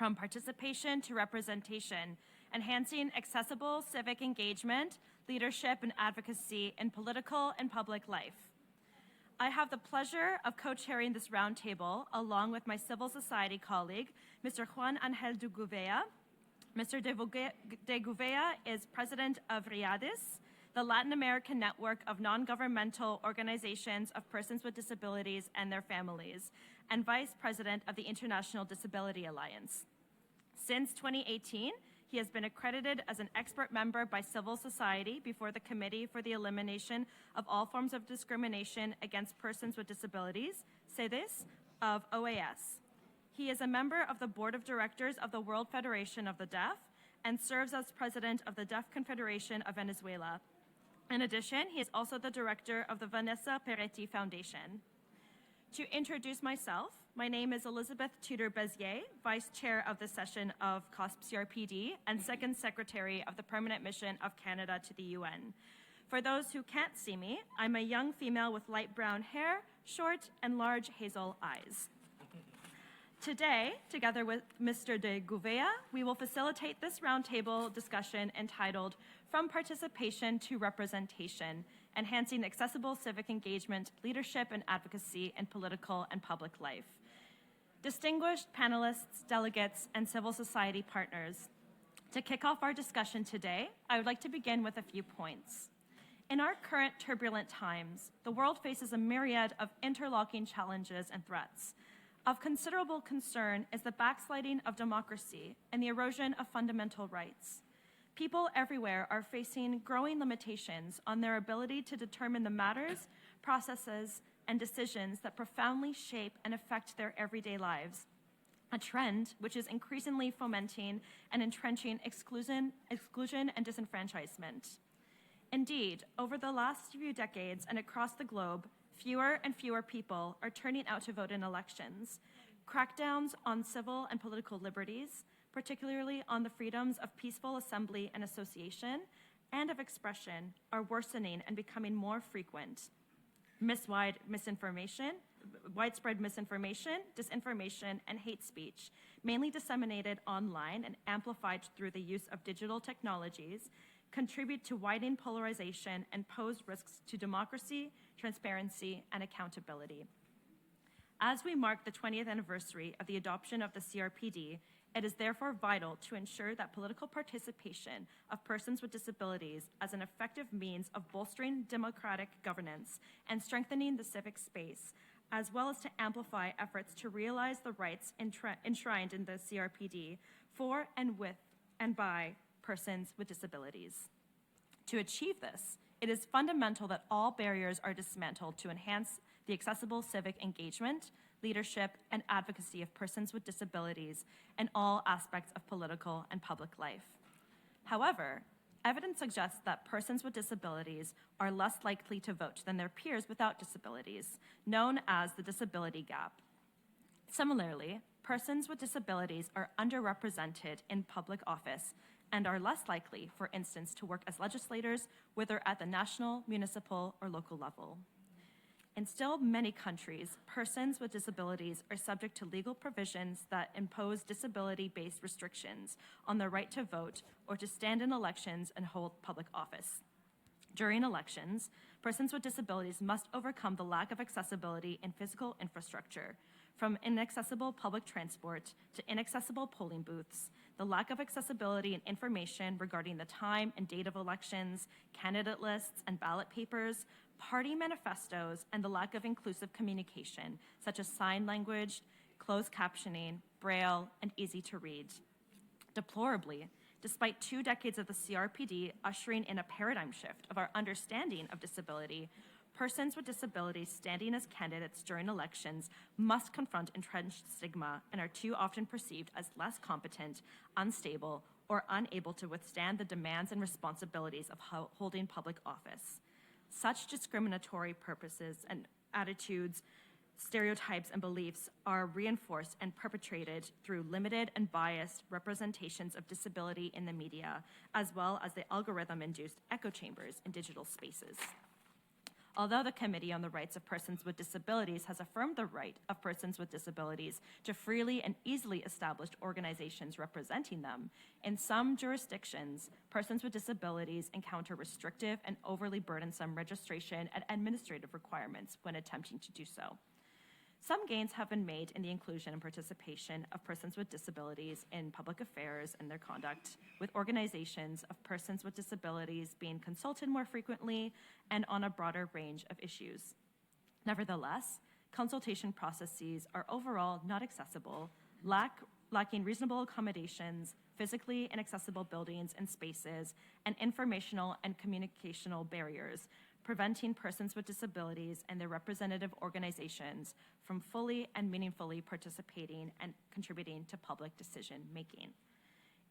from participation to representation, enhancing accessible civic engagement, leadership, and advocacy in political and public life. I have the pleasure of co-chairing this roundtable along with my civil society colleague, Mr. Juan Angel de Gouveia. Mr. de Gouveia is president of RIADIS, the Latin American network of non-governmental organizations of persons with disabilities and their families, and vice president of the International Disability Alliance. Since 2018, he has been accredited as an expert member by civil society before the Committee for the Elimination of All Forms of Discrimination Against Persons with Disabilities, CEDES, of OAS. He is a member of the Board of Directors of the World Federation of the Deaf and serves as president of the Deaf Confederation of Venezuela. In addition, he is also the director of the Vanessa Peretti Foundation. To introduce myself, my name is Elizabeth Tudor-Bezier, Vice Chair of the session of COSP19 and Second Secretary of the Permanent Mission of Canada to the UN. For those who can't see me, I'm a young female with light brown hair, short and large hazel eyes. Today, together with Mr. de Gouveia, we will facilitate this roundtable discussion entitled From Participation to Representation, Enhancing Accessible Civic Engagement, Leadership, and Advocacy in Political and Public Life. Distinguished panelists, delegates, and civil society partners, to kick off our discussion today, I would like to begin with a few points. In our current turbulent times, the world faces a myriad of interlocking challenges and threats. Of considerable concern is the backsliding of democracy and the erosion of fundamental rights. People everywhere are facing growing limitations on their ability to determine the matters, processes, and decisions that profoundly shape and affect their everyday lives, a trend which is increasingly fomenting and entrenching exclusion and disenfranchisement. Indeed, over the last few decades and across the globe, fewer and fewer people are turning out to vote in elections. Crackdowns on civil and political liberties, particularly on the freedoms of peaceful assembly and association and of expression, are worsening and becoming more frequent. Widespread misinformation, disinformation, and hate speech, mainly disseminated online and amplified through the use of digital technologies, contribute to widening polarization and pose risks to democracy, transparency, and accountability. As we mark the 20th anniversary of the adoption of the CRPD, it is therefore vital to ensure that political participation of persons with disabilities as an effective means of bolstering democratic governance and strengthening the civic space, as well as to amplify efforts to realize the rights enshrined in the CRPD for and with and by persons with disabilities. To achieve this, it is fundamental that all barriers are dismantled to enhance the accessible civic engagement, leadership, and advocacy of persons with disabilities in all aspects of political and public life. However, evidence suggests that persons with disabilities are less likely to vote than their peers without disabilities, known as the disability gap. Similarly, persons with disabilities are underrepresented in public office and are less likely, for instance, to work as legislators, whether at the national, municipal, or local level. In still many countries, persons with disabilities are subject to legal provisions that impose disability-based restrictions on their right to vote or to stand in elections and hold public office. During elections, persons with disabilities must overcome the lack of accessibility in physical infrastructure, from inaccessible public transport to inaccessible polling booths, the lack of accessibility in information regarding the time and date of elections, candidate lists and ballot papers, party manifestos, and the lack of inclusive communication, such as sign language, closed captioning, braille, and easy to read. Deplorably, despite 2 decades of the CRPD ushering in a paradigm shift of our understanding of disability, persons with disabilities standing as candidates during elections must confront entrenched stigma and are too often perceived as less competent, unstable, or unable to withstand the demands and responsibilities of holding public office. Such discriminatory purposes and attitudes, stereotypes, and beliefs are reinforced and perpetrated through limited and biased representations of disability in the media, as well as the algorithm-induced echo chambers in digital spaces. Although the Committee on the Rights of Persons with Disabilities has affirmed the right of persons with disabilities to freely and easily establish organizations representing them, in some jurisdictions, persons with disabilities encounter restrictive and overly burdensome registration and administrative requirements when attempting to do so. Some gains have been made in the inclusion and participation of persons with disabilities in public affairs and their conduct, with organizations of persons with disabilities being consulted more frequently and on a broader range of issues. Nevertheless, consultation processes are overall not accessible, lacking reasonable accommodations, physically inaccessible buildings and spaces, and informational and communicational barriers, preventing persons with disabilities and their representative organizations from fully and meaningfully participating and contributing to public decision-making.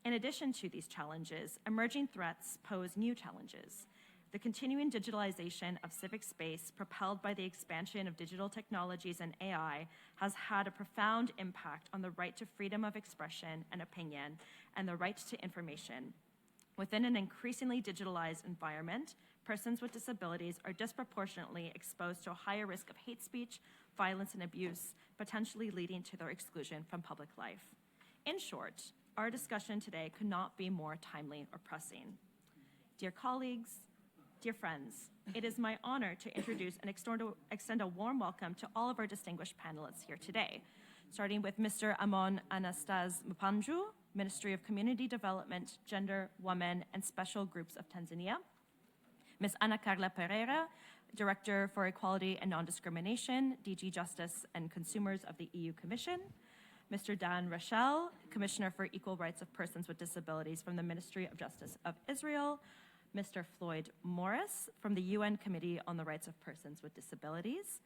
In addition to these challenges, emerging threats pose new challenges. The continuing digitalization of civic space, propelled by the expansion of digital technologies and AI, has had a profound impact on the right to freedom of expression and opinion and the right to information. Within an increasingly digitalized environment, persons with disabilities are disproportionately exposed to a higher risk of hate speech, violence, and abuse, potentially leading to their exclusion from public life. In short, our discussion today could not be more timely or pressing. Dear colleagues, dear friends, it is my honor to introduce and extend a warm welcome to all of our distinguished panelists here today, starting with Mr. Amon Anastase Mpanju, Ministry of Community Development, Gender, Women, and Special Groups of Tanzania, Ms. Ana Carla Pereira, Director for Equality and Non-Discrimination, DG Justice and Consumers of the EU Commission, Mr. Dan Rachel, Commissioner for Equal Rights of Persons with Disabilities from the Ministry of Justice of Israel, Mr. Floyd Morris from the UN Committee on the Rights of Persons with Disabilities,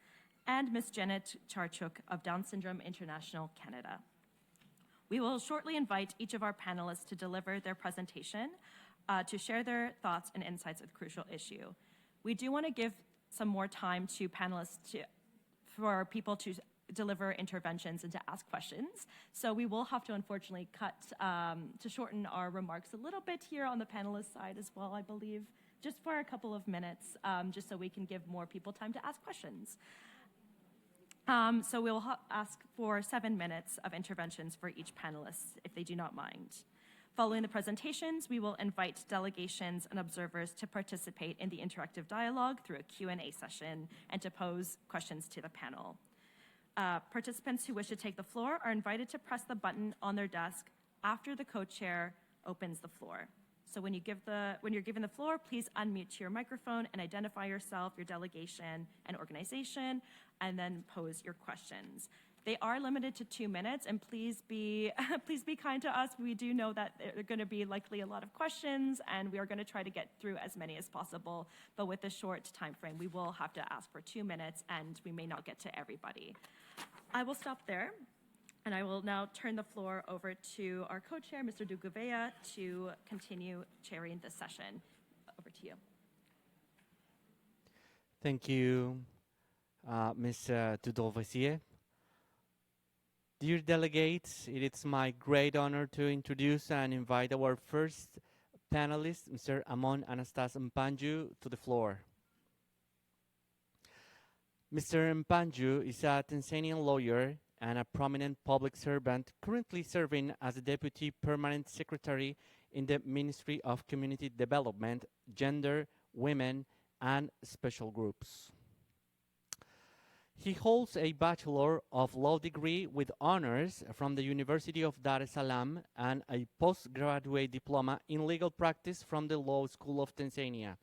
and Ms. Janet Charchuk of Down Syndrome International Canada. We will shortly invite each of our panelists to deliver their presentation to share their thoughts and insights of the crucial issue. We do want to give some more time to panelists for people to deliver interventions and to ask questions. So we will have to unfortunately cut to shorten our remarks a little bit here on the panelist side as well, I believe, just for a couple of minutes, just so we can give more people time to ask questions. So we'll ask for 7 minutes of interventions for each panelist, if they do not mind. Following the presentations, we will invite delegations and observers to participate in the interactive dialogue through a Q&A session and to pose questions to the panel. Participants who wish to take the floor are invited to press the button on their desk after the co-chair opens the floor. So when you're given the floor, please unmute your microphone and identify yourself, your delegation, and organization, and then pose your questions. They are limited to 2 minutes, and please be kind to us. We do know that there are going to be likely a lot of questions, and we are going to try to get through as many as possible. But with the short time frame, we will have to ask for 2 minutes, and we may not get to everybody. I will stop there, and I will now turn the floor over to our co-chair, Mr. Duguvea, to continue chairing this session. Over to you. Thank you, Ms. Tudor-Vessier. Dear delegates, it is my great honor to introduce and invite our first panelist, Mr. Amon Anastase Mpanju, to the floor. Mr. Mpanju is a Tanzanian lawyer and a prominent public servant currently serving as the Deputy Permanent Secretary in the Ministry of Community Development, Gender, Women, and Special Groups. He holds a Bachelor of Law degree with honors from the University of Dar es Salaam and a postgraduate diploma in legal practice from the Law School of Tanzania.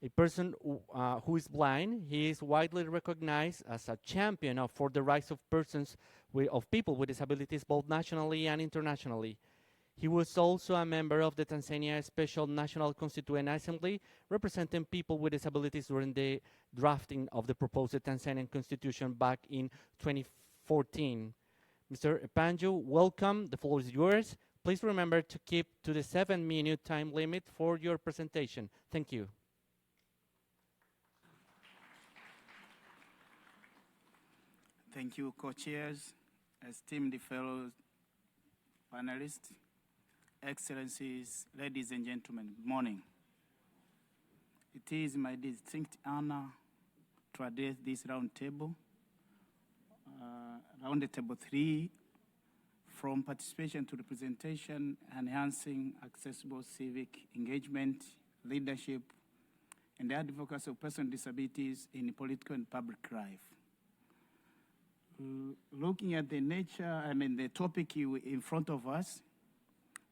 A person who is blind, he is widely recognized as a champion for the rights of people with disabilities both nationally and internationally. He was also a member of the Tanzania Special National Constituent Assembly, representing people with disabilities during the drafting of the proposed Tanzanian Constitution back in 2014. Mr. Mpanju, welcome. The floor is yours. Please remember to keep to the 7-minute time limit for your presentation. Thank you. Thank you, co-chairs, esteemed fellow panelists, Excellencies, ladies and gentlemen, good morning. It is my distinct honor to address this roundtable. Roundtable 3, from participation to representation, enhancing accessible civic engagement, leadership, and the advocacy of persons with disabilities in political and public life. Looking at the nature, the topic in front of us,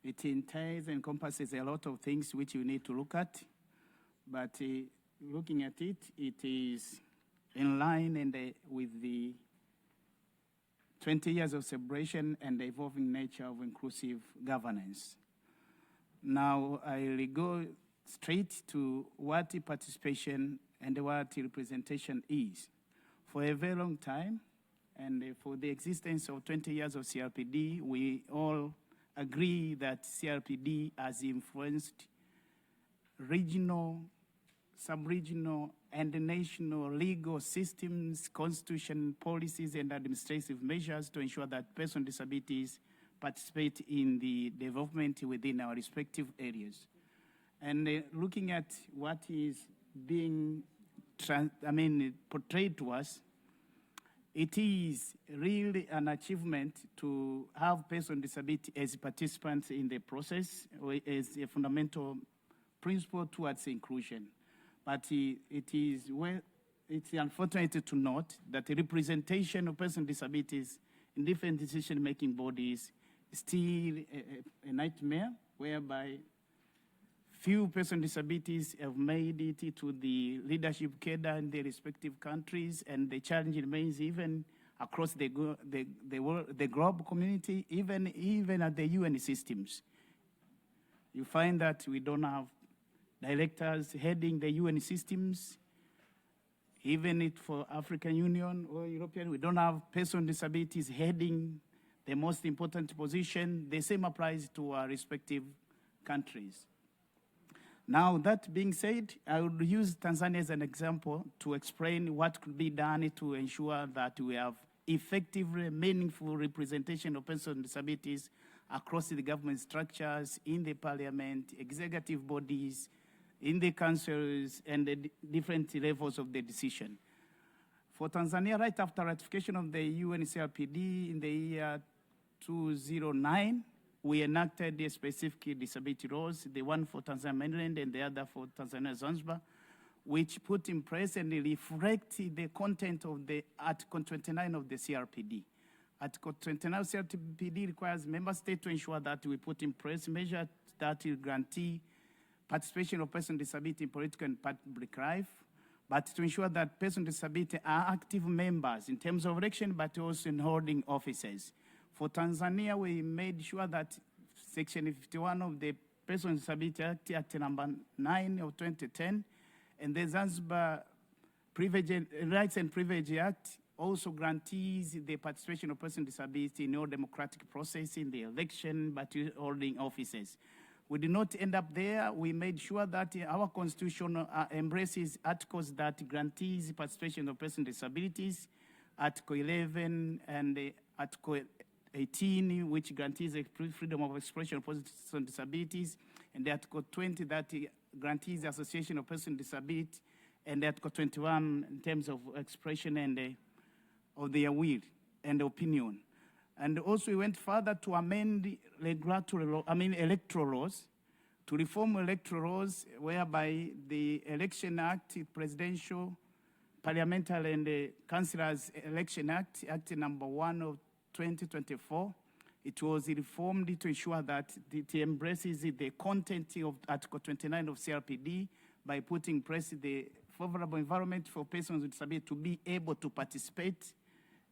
it entails and encompasses a lot of things which we need to look at, but looking at it, it is in line and with the 20 years of celebration and the evolving nature of inclusive governance. Now, I'll go straight to what participation and what representation is. For a very long time, and for the existence of 20 years of CRPD, we all agree that CRPD has influenced regional, sub-regional, and national legal systems, constitution, policies, and administrative measures to ensure that persons with disabilities participate in the development within our respective areas. And looking at what is being portrayed to us, it is really an achievement to have persons with disability as participants in the process as a fundamental principle towards inclusion. But it's unfortunate to note that the representation of persons with disabilities in different decision-making bodies is still a nightmare, whereby few persons with disabilities have made it to the leadership cadre in their respective countries, and the challenge remains even across the global community, even at the UN systems. You find that we don't have directors heading the UN systems, even for African Union or European, we don't have persons with disabilities heading the most important position. The same applies to our respective countries. Now, that being said, I would use Tanzania as an example to explain what could be done to ensure that we have effective, meaningful representation of persons with disabilities across the government structures, in the parliament, executive bodies, in the councils, and the different levels of the decision. For Tanzania, right after ratification of the UN CRPD in the year 2009, we enacted the specific disability laws, the one for Tanzania mainland and the other for Tanzania Zanzibar, which put in place and reflect the content of the Article 29 of the CRPD. Article 29 of CRPD requires member states to ensure that we put in place measures that will guarantee participation of persons with disability in political and public life, but to ensure that persons with disability are active members in terms of election, but also in holding offices. For Tanzania, we made sure that Section 51 of the Persons with Disability Act, Act number 9 of 2010, and the Zanzibar Rights and Privilege Act also guarantees the participation of persons with disability in all democratic process in the election, but holding offices. We did not end up there. We made sure that our constitution embraces articles that guarantees participation of persons with disabilities, Article 11 and Article 18, which guarantees the freedom of expression of persons with disabilities, and Article 20 that guarantees the association of persons with disability, and Article 21 in terms of expression and of their will and opinion. And also we went further to amend electoral laws, to reform electoral laws whereby the Election Act, Presidential, Parliamentary and Councillors Election Act, Act number 1 of 2024, it was reformed to ensure that it embraces the content of Article 29 of CRPD by putting in place the favorable environment for persons with disability to be able to participate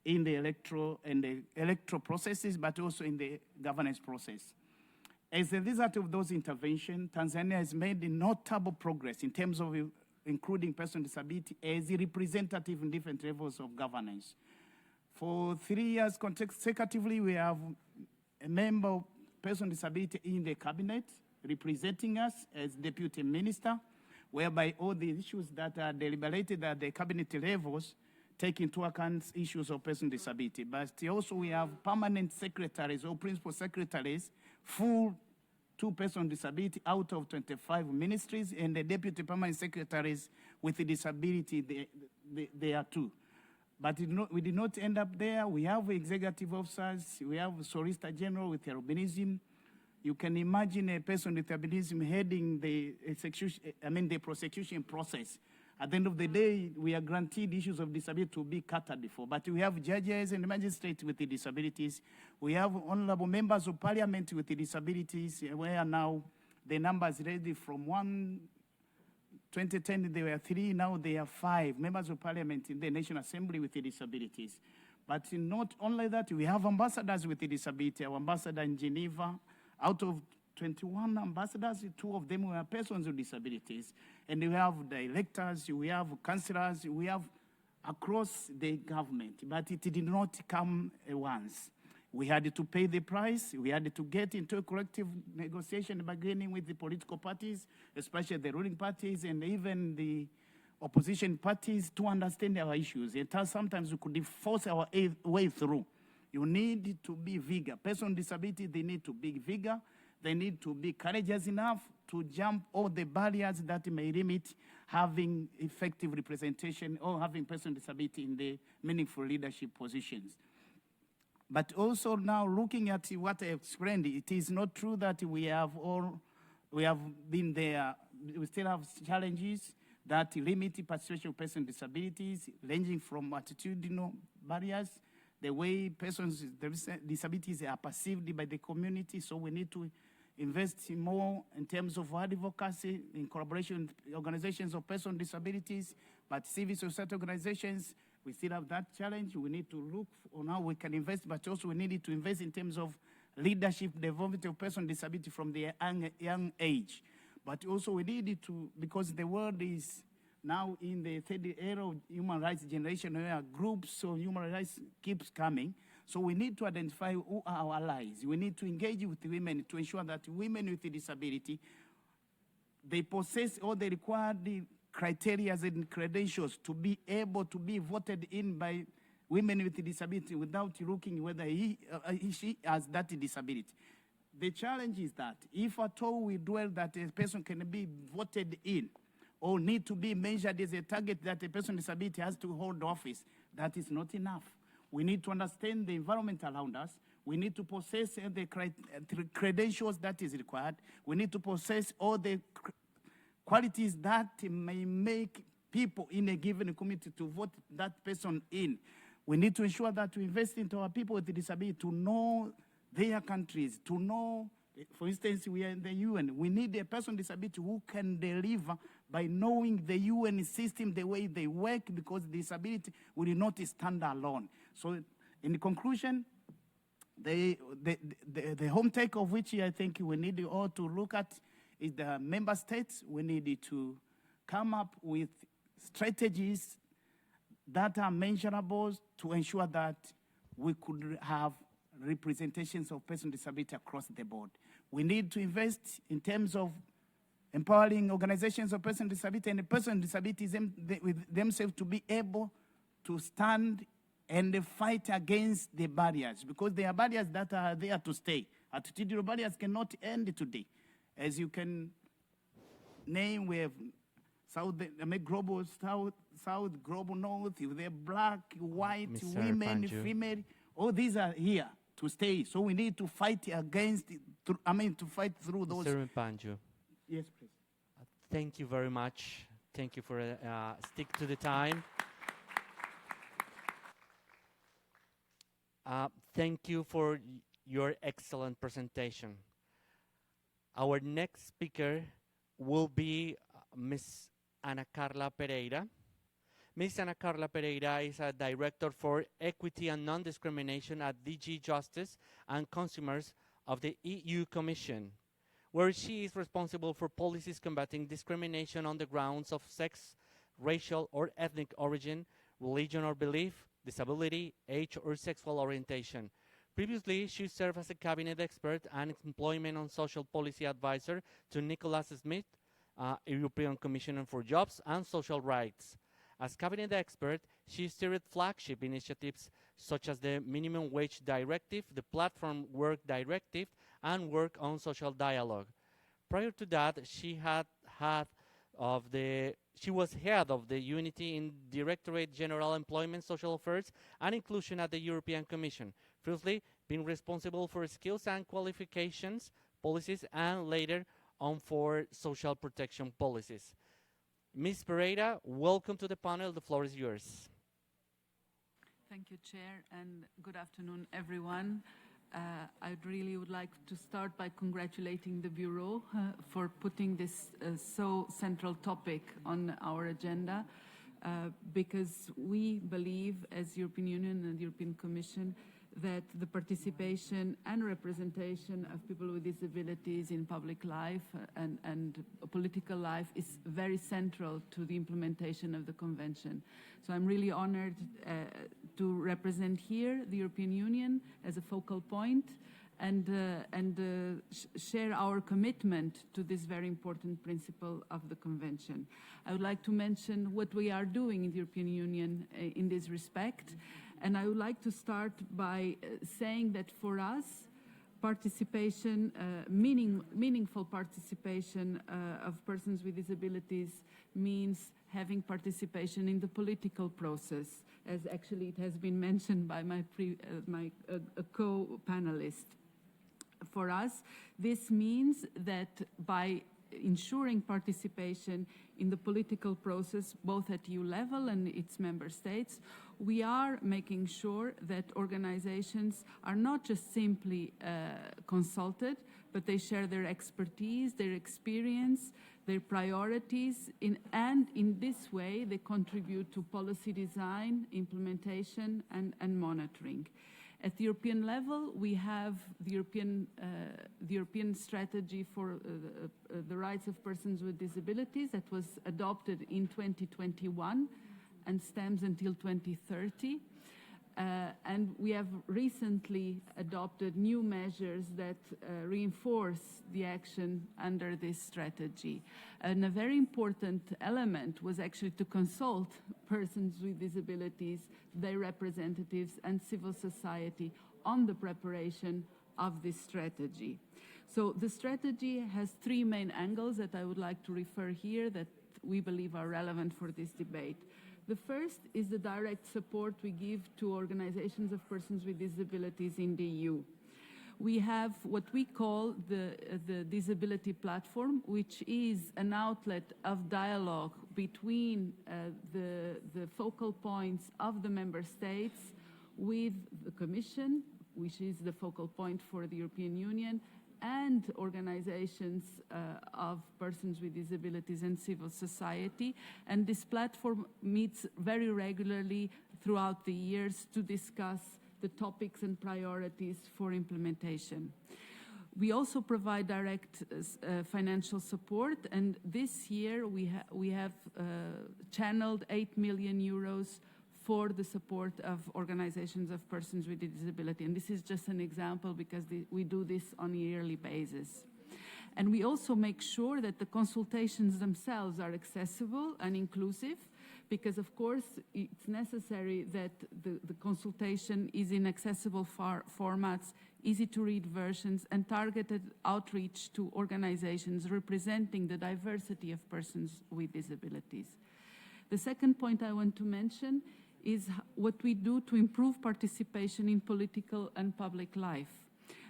in the electoral processes, but also in the governance process. As a result of those interventions, Tanzania has made notable progress in terms of including persons with disability as a representative in different levels of governance. For 3 years consecutively, we have a member of persons with disability in the cabinet representing us as deputy minister, whereby all the issues that are deliberated at the cabinet levels take into account issues of persons with disability. But also we have permanent secretaries or principal secretaries who 2 persons with disability out of 25 ministries, and the deputy permanent secretaries with a disability, they are 2. But we did not end up there. We have executive officers. We have Solicitor General with albinism. You can imagine a person with albinism heading the prosecution process. At the end of the day, we are granted issues of disability to be catered for. But we have judges and magistrates with the disabilities. We have honorable members of parliament with the disabilities, where now the numbers raised from 2010, there were 3, now there are 5 members of parliament in the National Assembly with the disabilities. But not only that, we have ambassadors with the disability. Our ambassador in Geneva, out of 21 ambassadors, 2 of them were persons with disabilities. And we have directors, we have councillors, we have across the government. But it did not come once. We had to pay the price. We had to get into a collective negotiation bargaining with the political parties, especially the ruling parties and even the opposition parties, to understand our issues. And sometimes we could force our way through. You need to be vigor. Persons with disability, they need to be vigor. They need to be courageous enough to jump all the barriers that may limit having effective representation or having persons with disability in the meaningful leadership positions. But also now looking at what I explained, it is not true that we have been there. We still have challenges that limit participation of persons with disabilities, ranging from attitudinal barriers, the way persons with disabilities are perceived by the community. So we need to invest more in terms of advocacy in collaboration with organizations of persons with disabilities, but civil society organizations, we still have that challenge. We need to look on how we can invest, but also we need to invest in terms of leadership development of persons with disability from the young age. But also we need to, because the world is now in the third era of human rights generation, where groups of human rights keeps coming. So we need to identify who are our allies. We need to engage with women to ensure that women with a disability, they possess all the required criteria and credentials to be able to be voted in by women with a disability without looking whether she has that disability. The challenge is that if at all we dwell that a person can be voted in or need to be measured as a target that a person with disability has to hold office, that is not enough. We need to understand the environment around us. We need to possess the credentials that is required. We need to possess all the qualities that may make people in a given community to vote that person in. We need to ensure that we invest into our people with disability to know their countries, to know, for instance, we are in the UN. We need a person with disability who can deliver by knowing the UN system, the way they work, because disability will not stand alone. So in conclusion, the home take of which I think we need all to look at is the member states. We need to come up with strategies that are measurable to ensure that we could have representations of persons with disability across the board. We need to invest in terms of empowering organizations of persons with disability and persons with disabilities with themselves to be able to stand and fight against the barriers, because there are barriers that are there to stay. Attitudinal barriers cannot end today. As you can name, we have global south, global north, they're black, white, Mr. women, Panju. female. All these are here to stay. So we need to fight against, to fight through those. Mr. Panju, Yes, please. thank you very much. Thank you for stick to the time. Thank you for your excellent presentation. Our next speaker will be Ms. Ana Carla Pereira. Ms. Ana Carla Pereira is a Director for Equity and Non-Discrimination at DG Justice and Consumers of the EU Commission, where she is responsible for policies combating discrimination on the grounds of sex, racial or ethnic origin, religion or belief, disability, age or sexual orientation. Previously, she served as a cabinet expert and employment and social policy advisor to Nicholas Smith, European Commissioner for Jobs and Social Rights. As cabinet expert, she steered flagship initiatives such as the Minimum Wage Directive, the Platform Work Directive, and work on social dialogue. Prior to that, she was head of the Unity in Directorate General Employment, Social Affairs and Inclusion at the European Commission. Firstly, being responsible for skills and qualifications policies, and later on for social protection policies. Ms. Pereira, welcome to the panel. The floor is yours. Thank you, Chair, and good afternoon, everyone. I really would like to start by congratulating the Bureau for putting this so central topic on our agenda, because we believe, as European Union and the European Commission, that the participation and representation of people with disabilities in public life and political life is very central to the implementation of the Convention. So I'm really honored to represent here the European Union as a focal point and share our commitment to this very important principle of the Convention. I would like to mention what we are doing in the European Union in this respect. And I would like to start by saying that for us, participation, meaningful participation of persons with disabilities means having participation in the political process, as actually it has been mentioned by my co-panelist. For us, this means that by ensuring participation in the political process, both at EU level and its member states, we are making sure that organizations are not just simply consulted, but they share their expertise, their experience, their priorities, and in this way they contribute to policy design, implementation, and monitoring. At the European level, we have the European strategy for the rights of persons with disabilities that was adopted in 2021 and stems until 2030. And we have recently adopted new measures that reinforce the action under this strategy. And a very important element was actually to consult persons with disabilities, their representatives, and civil society on the preparation of this strategy. So the strategy has three main angles that I would like to refer here that we believe are relevant for this debate. The first is the direct support we give to organizations of persons with disabilities in the EU. We have what we call the Disability Platform, which is an outlet of dialogue between the focal points of the member states with the Commission, which is the focal point for the European Union, and organizations of persons with disabilities and civil society. And this platform meets very regularly throughout the years to discuss the topics and priorities for implementation. We also provide direct financial support, and this year we have channeled 8 million euros for the support of organizations of persons with disability. And this is just an example because we do this on a yearly basis. And we also make sure that the consultations themselves are accessible and inclusive, because of course it's necessary that the consultation is in accessible formats, easy to read versions, and targeted outreach to organizations representing the diversity of persons with disabilities. The second point I want to mention is what we do to improve participation in political and public life.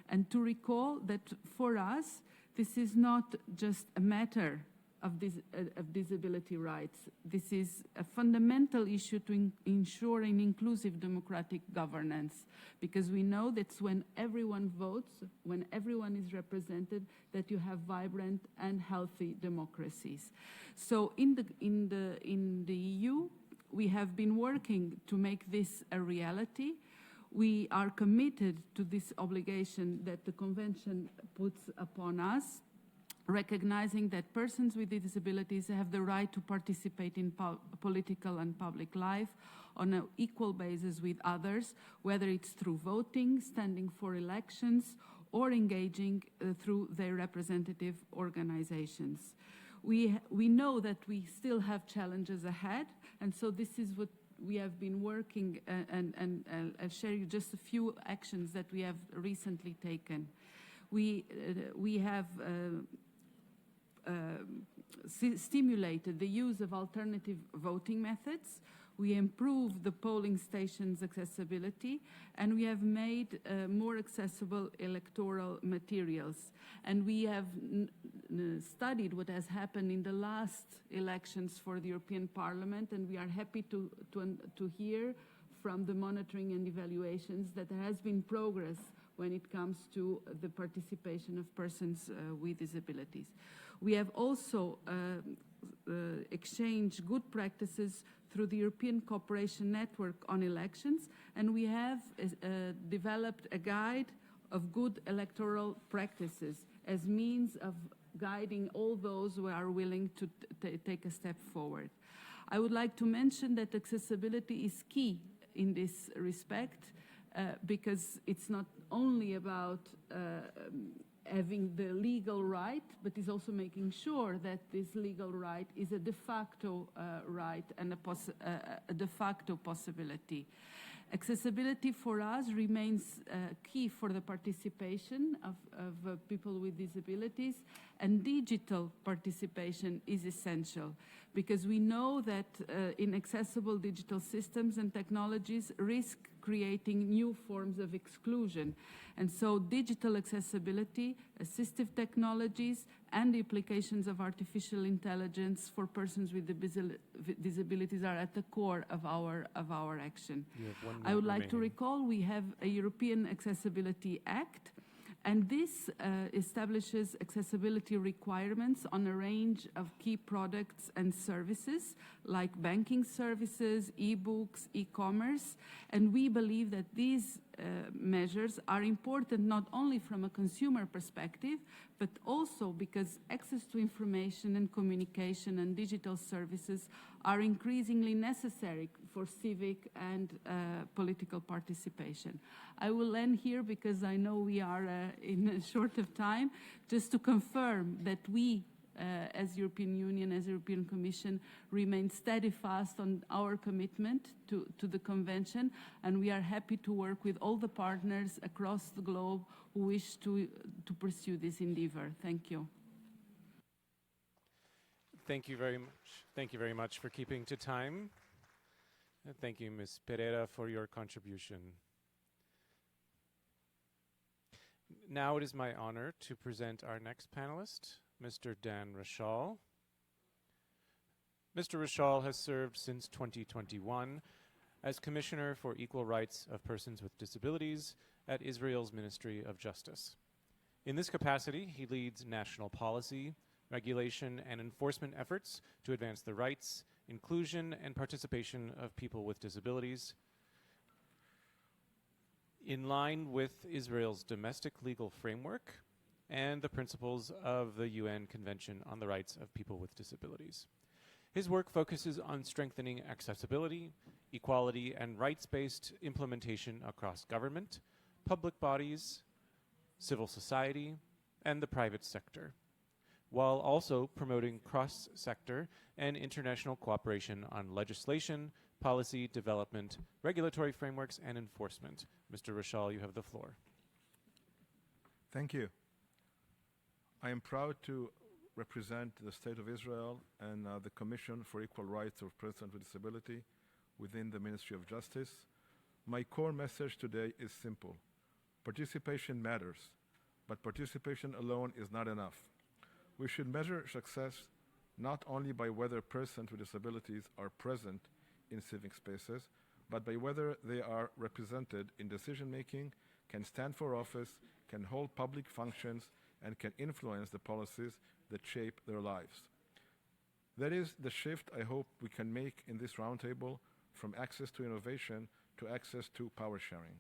And to recall that for us, this is not just a matter of disability rights. This is a fundamental issue to ensure an inclusive democratic governance, because we know that's when everyone votes, when everyone is represented, that you have vibrant and healthy democracies. So in the EU, we have been working to make this a reality. We are committed to this obligation that the Convention puts upon us, recognizing that persons with disabilities have the right to participate in political and public life on an equal basis with others, whether it's through voting, standing for elections, or engaging through their representative organizations. We know that we still have challenges ahead, and so this is what we have been working, and I'll share you just a few actions that we have recently taken. We have stimulated the use of alternative voting methods. We improved the polling stations' accessibility, and we have made more accessible electoral materials. And we have studied what has happened in the last elections for the European Parliament, and we are happy to hear from the monitoring and evaluations that there has been progress when it comes to the participation of persons with disabilities. We have also exchanged good practices through the European Cooperation Network on Elections, and we have developed a guide of good electoral practices as means of guiding all those who are willing to take a step forward. I would like to mention that accessibility is key in this respect because it's not only about having the legal right, but is also making sure that this legal right is a de facto right and a de facto possibility. Accessibility for us remains key for the participation of people with disabilities, and digital participation is essential because we know that inaccessible digital systems and technologies risk creating new forms of exclusion. And so digital accessibility, assistive technologies, and the applications of artificial intelligence for persons with disabilities are at the core of our action. I would like to recall we have a European Accessibility Act, and this establishes accessibility requirements on a range of key products and services like banking services, e-books, e-commerce, and we believe that these measures are important not only from a consumer perspective, but also because access to information and communication and digital services are increasingly necessary for civic and political participation. I will end here because I know we are in a short of time, just to confirm that we, as European Union, as European Commission, remain steadfast on our commitment to the Convention, and we are happy to work with all the partners across the globe who wish to pursue this endeavor. Thank you. Thank you very much. Thank you very much for keeping to time. And thank you, Ms. Pereira, for your contribution. Now it is my honor to present our next panelist, Mr. Dan Rashal. Mr. Rashal has served since 2021 as Commissioner for Equal Rights of Persons with Disabilities at Israel's Ministry of Justice. In this capacity, he leads national policy, regulation, and enforcement efforts to advance the rights, inclusion, and participation of people with disabilities in line with Israel's domestic legal framework and the principles of the UN Convention on the Rights of People with Disabilities. His work focuses on strengthening accessibility, equality, and rights-based implementation across government, public bodies, civil society, and the private sector, while also promoting cross-sector and international cooperation on legislation, policy, development, regulatory frameworks, and enforcement. Mr. Rashal, you have the floor. Thank you. I am proud to represent the State of Israel and the Commission for Equal Rights of Persons with Disability within the Ministry of Justice. My core message today is simple. Participation matters, but participation alone is not enough. We should measure success not only by whether persons with disabilities are present in civic spaces, but by whether they are represented in decision-making, can stand for office, can hold public functions, and can influence the policies that shape their lives. That is the shift I hope we can make in this roundtable from access to innovation to access to power sharing.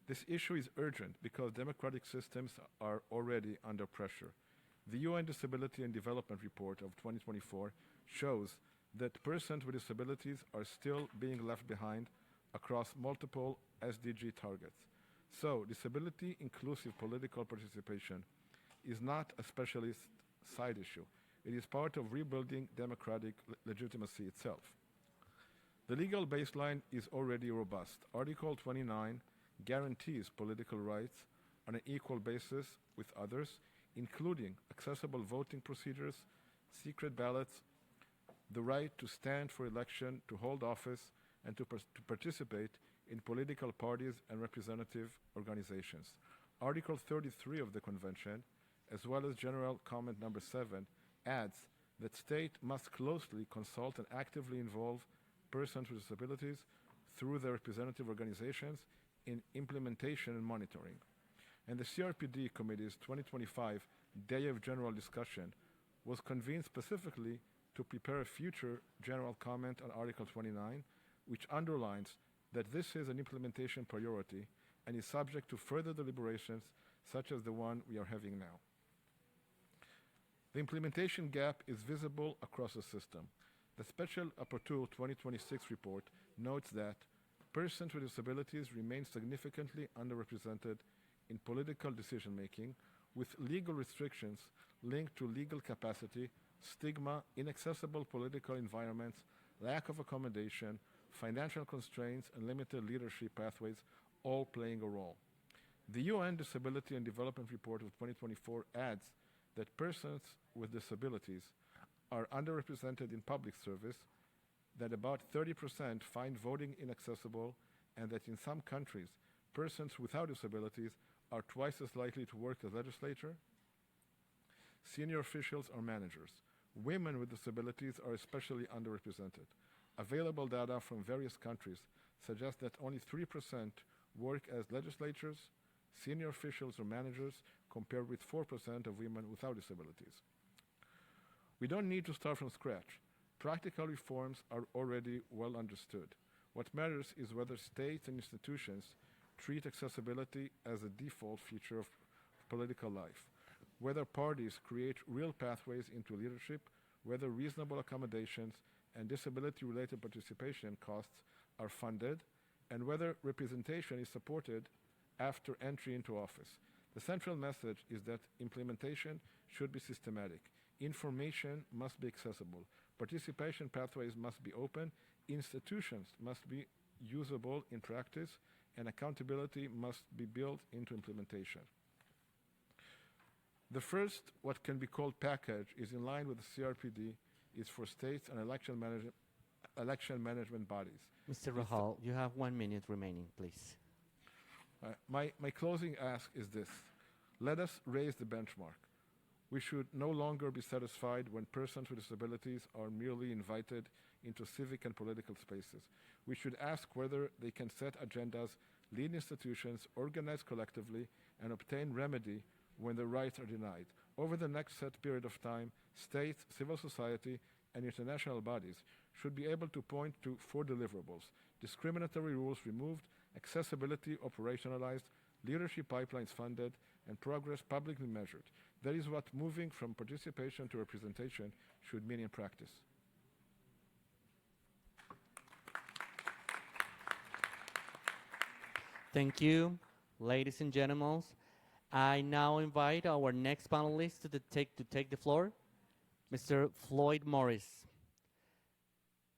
This issue is urgent because democratic systems are already under pressure. The UN Disability and Development Report of 2024 shows that persons with disabilities are still being left behind across multiple SDG targets. So, disability-inclusive political participation is not a specialist side issue. It is part of rebuilding democratic legitimacy itself. The legal baseline is already robust. Article 29 guarantees political rights on an equal basis with others, including accessible voting procedures, secret ballots, the right to stand for election, to hold office, and to participate in political parties and representative organizations. Article 33 of the Convention, as well as General Comment Number 7, adds that state must closely consult and actively involve persons with disabilities through their representative organizations in implementation and monitoring. And the CRPD Committee's 2025 Day of General Discussion was convened specifically to prepare a future general comment on Article 29, which underlines that this is an implementation priority and is subject to further deliberations such as the one we are having now. The implementation gap is visible across the system. The Special Rapporteur 2026 report notes that persons with disabilities remain significantly underrepresented in political decision-making, with legal restrictions linked to legal capacity, stigma, inaccessible political environments, lack of accommodation, financial constraints, and limited leadership pathways all playing a role. The UN Disability and Development Report of 2024 adds that persons with disabilities are underrepresented in public service, that about 30% find voting inaccessible, and that in some countries, persons without disabilities are twice as likely to work as legislature, senior officials, or managers. Women with disabilities are especially underrepresented. Available data from various countries suggest that only 3% work as legislators, senior officials, or managers, compared with 4% of women without disabilities. We don't need to start from scratch. Practical reforms are already well understood. What matters is whether states and institutions treat accessibility as a default feature of political life, whether parties create real pathways into leadership, whether reasonable accommodations and disability-related participation costs are funded, and whether representation is supported after entry into office. The central message is that implementation should be systematic. Information must be accessible. Participation pathways must be open. Institutions must be usable in practice, and accountability must be built into implementation. The first, what can be called package, is in line with the CRPD, is for states and election management bodies. Mr. Rahal, you have 1 minute remaining, please. My closing ask is this. Let us raise the benchmark. We should no longer be satisfied when persons with disabilities are merely invited into civic and political spaces. We should ask whether they can set agendas, lead institutions, organize collectively, and obtain remedy when their rights are denied. Over the next set period of time, states, civil society, and international bodies should be able to point to 4 deliverables: discriminatory rules removed, accessibility operationalized, leadership pipelines funded, and progress publicly measured. That is what moving from participation to representation should mean in practice. Thank you, ladies and gentlemen. I now invite our next panelist to take the floor, Mr. Floyd Morris.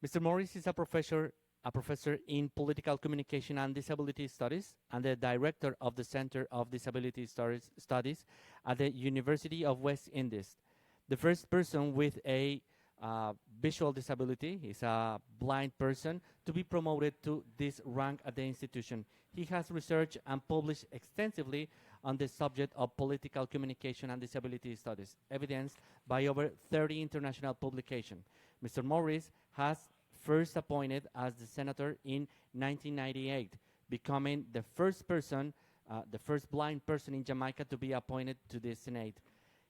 Mr. Morris is a professor in political communication and disability studies and the director of the Center of Disability Studies at the University of West Indies. The first person with a visual disability, is a blind person, to be promoted to this rank at the institution. He has researched and published extensively on the subject of political communication and disability studies, evidenced by over 30 international publications. Mr. Morris has first appointed as the senator in 1998, becoming the first blind person in Jamaica to be appointed to the Senate.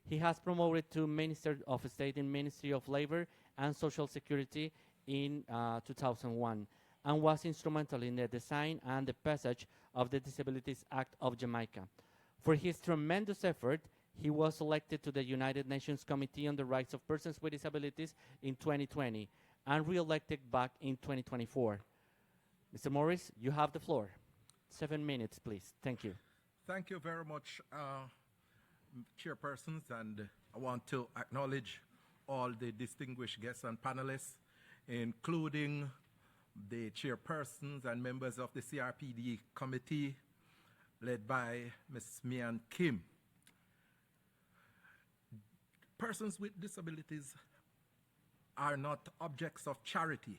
He has promoted to Minister of State in Ministry of Labor and Social Security in 2001, and was instrumental in the design and the passage of the Disabilities Act of Jamaica. For his tremendous effort, he was elected to the United Nations Committee on the Rights of Persons with Disabilities in 2020 and re-elected back in 2024. Mr. Morris, you have the floor. 7 minutes, please. Thank you. Thank you very much, chairpersons, and I want to acknowledge all the distinguished guests and panelists, including the chairpersons and members of the CRPD committee, led by Ms. Mian Kim. Persons with disabilities are not objects of charity.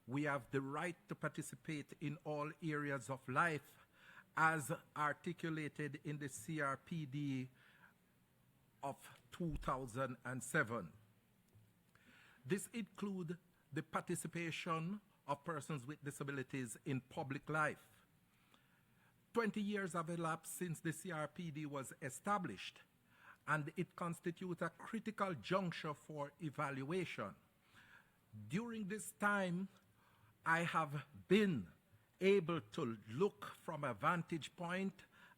We have the right to participate in all areas of life as articulated in the CRPD of 2007. This includes the participation of persons with disabilities in public life. 20 years have elapsed since the CRPD was established, and it constitutes a critical juncture for evaluation. During this time, I have been able to look from a vantage point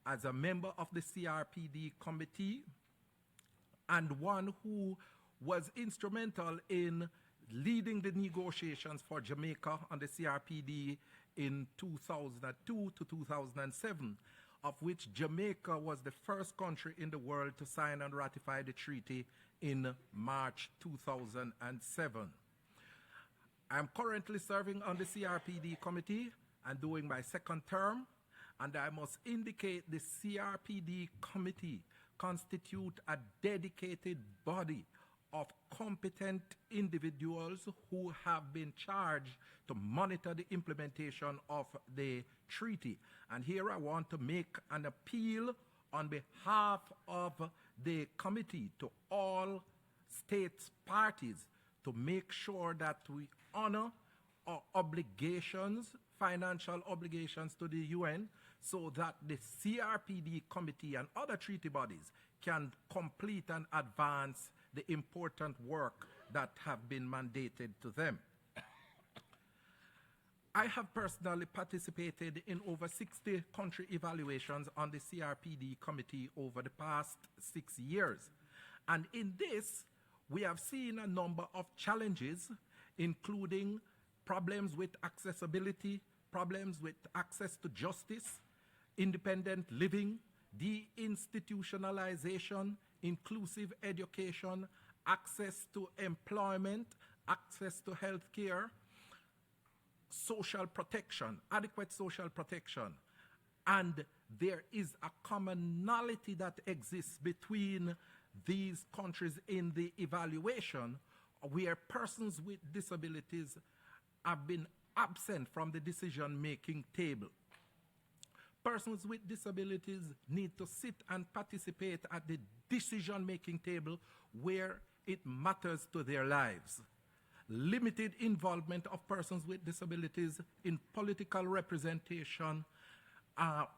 as a member of the CRPD committee and one who was instrumental in leading the negotiations for Jamaica on the CRPD in 2002 to 2007, of which Jamaica was the first country in the world to sign and ratify the treaty in March 2007. I'm currently serving on the CRPD committee and doing my second term, and I must indicate the CRPD committee constitute a dedicated body of competent individuals who have been charged to monitor the implementation of the treaty. And here I want to make an appeal on behalf of the committee to all states parties to make sure that we honor our obligations, financial obligations to the UN, so that the CRPD committee and other treaty bodies can complete and advance the important work that have been mandated to them. I have personally participated in over 60 country evaluations on the CRPD committee over the past 6 years. And in this, we have seen a number of challenges, including problems with accessibility, problems with access to justice, independent living, deinstitutionalization, inclusive education, access to employment, access to health care, social protection, adequate social protection. And there is a commonality that exists between these countries in the evaluation, where persons with disabilities have been absent from the decision-making table. Persons with disabilities need to sit and participate at the decision-making table where it matters to their lives. Limited involvement of persons with disabilities in political representation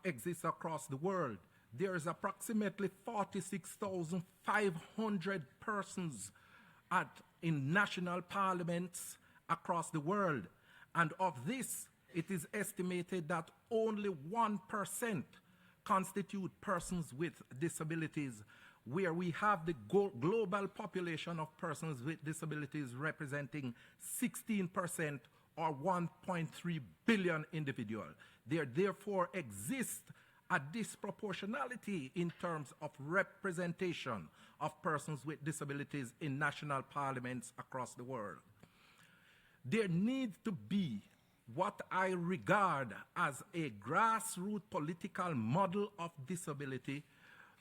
exists across the world. There is approximately 46,500 persons in national parliaments across the world. And of this, it is estimated that only 1% constitute persons with disabilities, where we have the global population of persons with disabilities representing 16% or 1.3 billion individuals. There therefore exists a disproportionality in terms of representation of persons with disabilities in national parliaments across the world. There needs to be what I regard as a grassroots political model of disability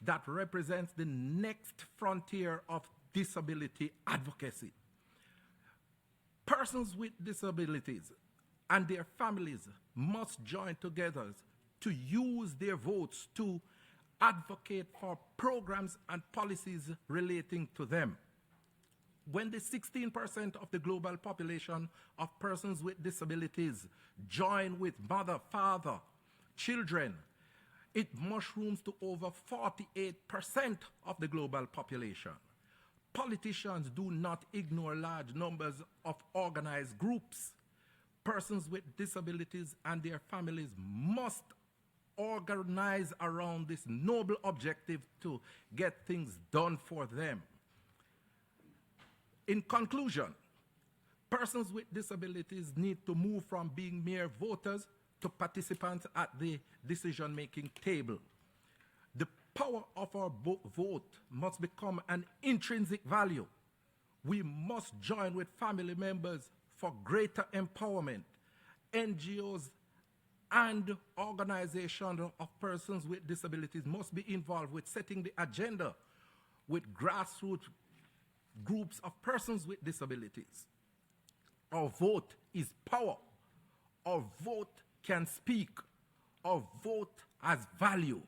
that represents the next frontier of disability advocacy. Persons with disabilities and their families must join together to use their votes to advocate for programs and policies relating to them. When the 16% of the global population of persons with disabilities join with mother, father, children, it mushrooms to over 48% of the global population. Politicians do not ignore large numbers of organized groups. Persons with disabilities and their families must organize around this noble objective to get things done for them. In conclusion, persons with disabilities need to move from being mere voters to participants at the decision-making table. The power of our vote must become an intrinsic value. We must join with family members for greater empowerment. NGOs and organization of persons with disabilities must be involved with setting the agenda with grassroots groups of persons with disabilities. Our vote is power. Our vote can speak. Our vote has value.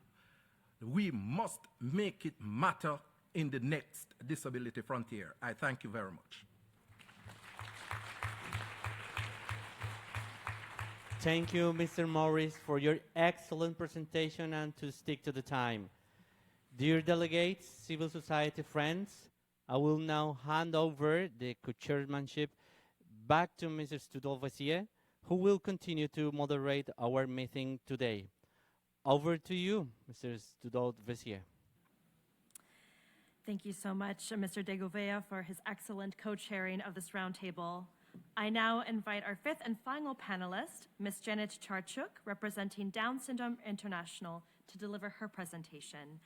We must make it matter in the next disability frontier. I thank you very much. Thank you, Mr. Morris, for your excellent presentation and to stick to the time. Dear delegates, civil society friends, I will now hand over the co-chairmanship back to Mr. Studol-Vessier, who will continue to moderate our meeting today. Over to you, Mr. Studol-Vessier. Thank you so much, Mr. De Gouveia, for his excellent co-chairing of this roundtable. I now invite our fifth and final panelist, Ms. Janet Charchuk, representing Down Syndrome International, to deliver her presentation.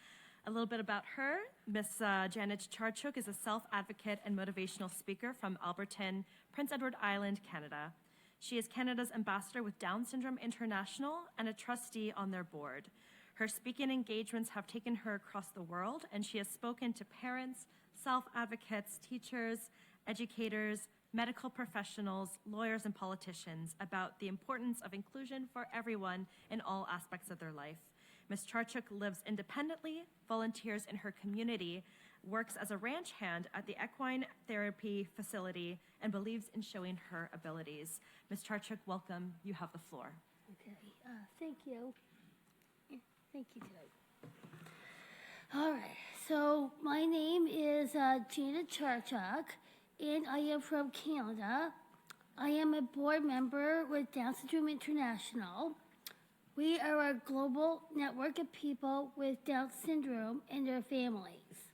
A little bit about her. Ms. Janet Charchuk is a self-advocate and motivational speaker from Alberton, Prince Edward Island, Canada. She is Canada's ambassador with Down Syndrome International and a trustee on their board. Her speaking engagements have taken her across the world, and she has spoken to parents, self-advocates, teachers, educators, medical professionals, lawyers, and politicians about the importance of inclusion for everyone in all aspects of their life. Ms. Charchuk lives independently, volunteers in her community, works as a ranch hand at the equine therapy facility, and believes in showing her abilities. Ms. Charchuk, welcome. You have the floor. Okay, thank you. Thank you, Joe. All right, so my name is Janet Charchuk, and I am from Canada. I am a board member with Down Syndrome International. We are a global network of people with Down syndrome and their families.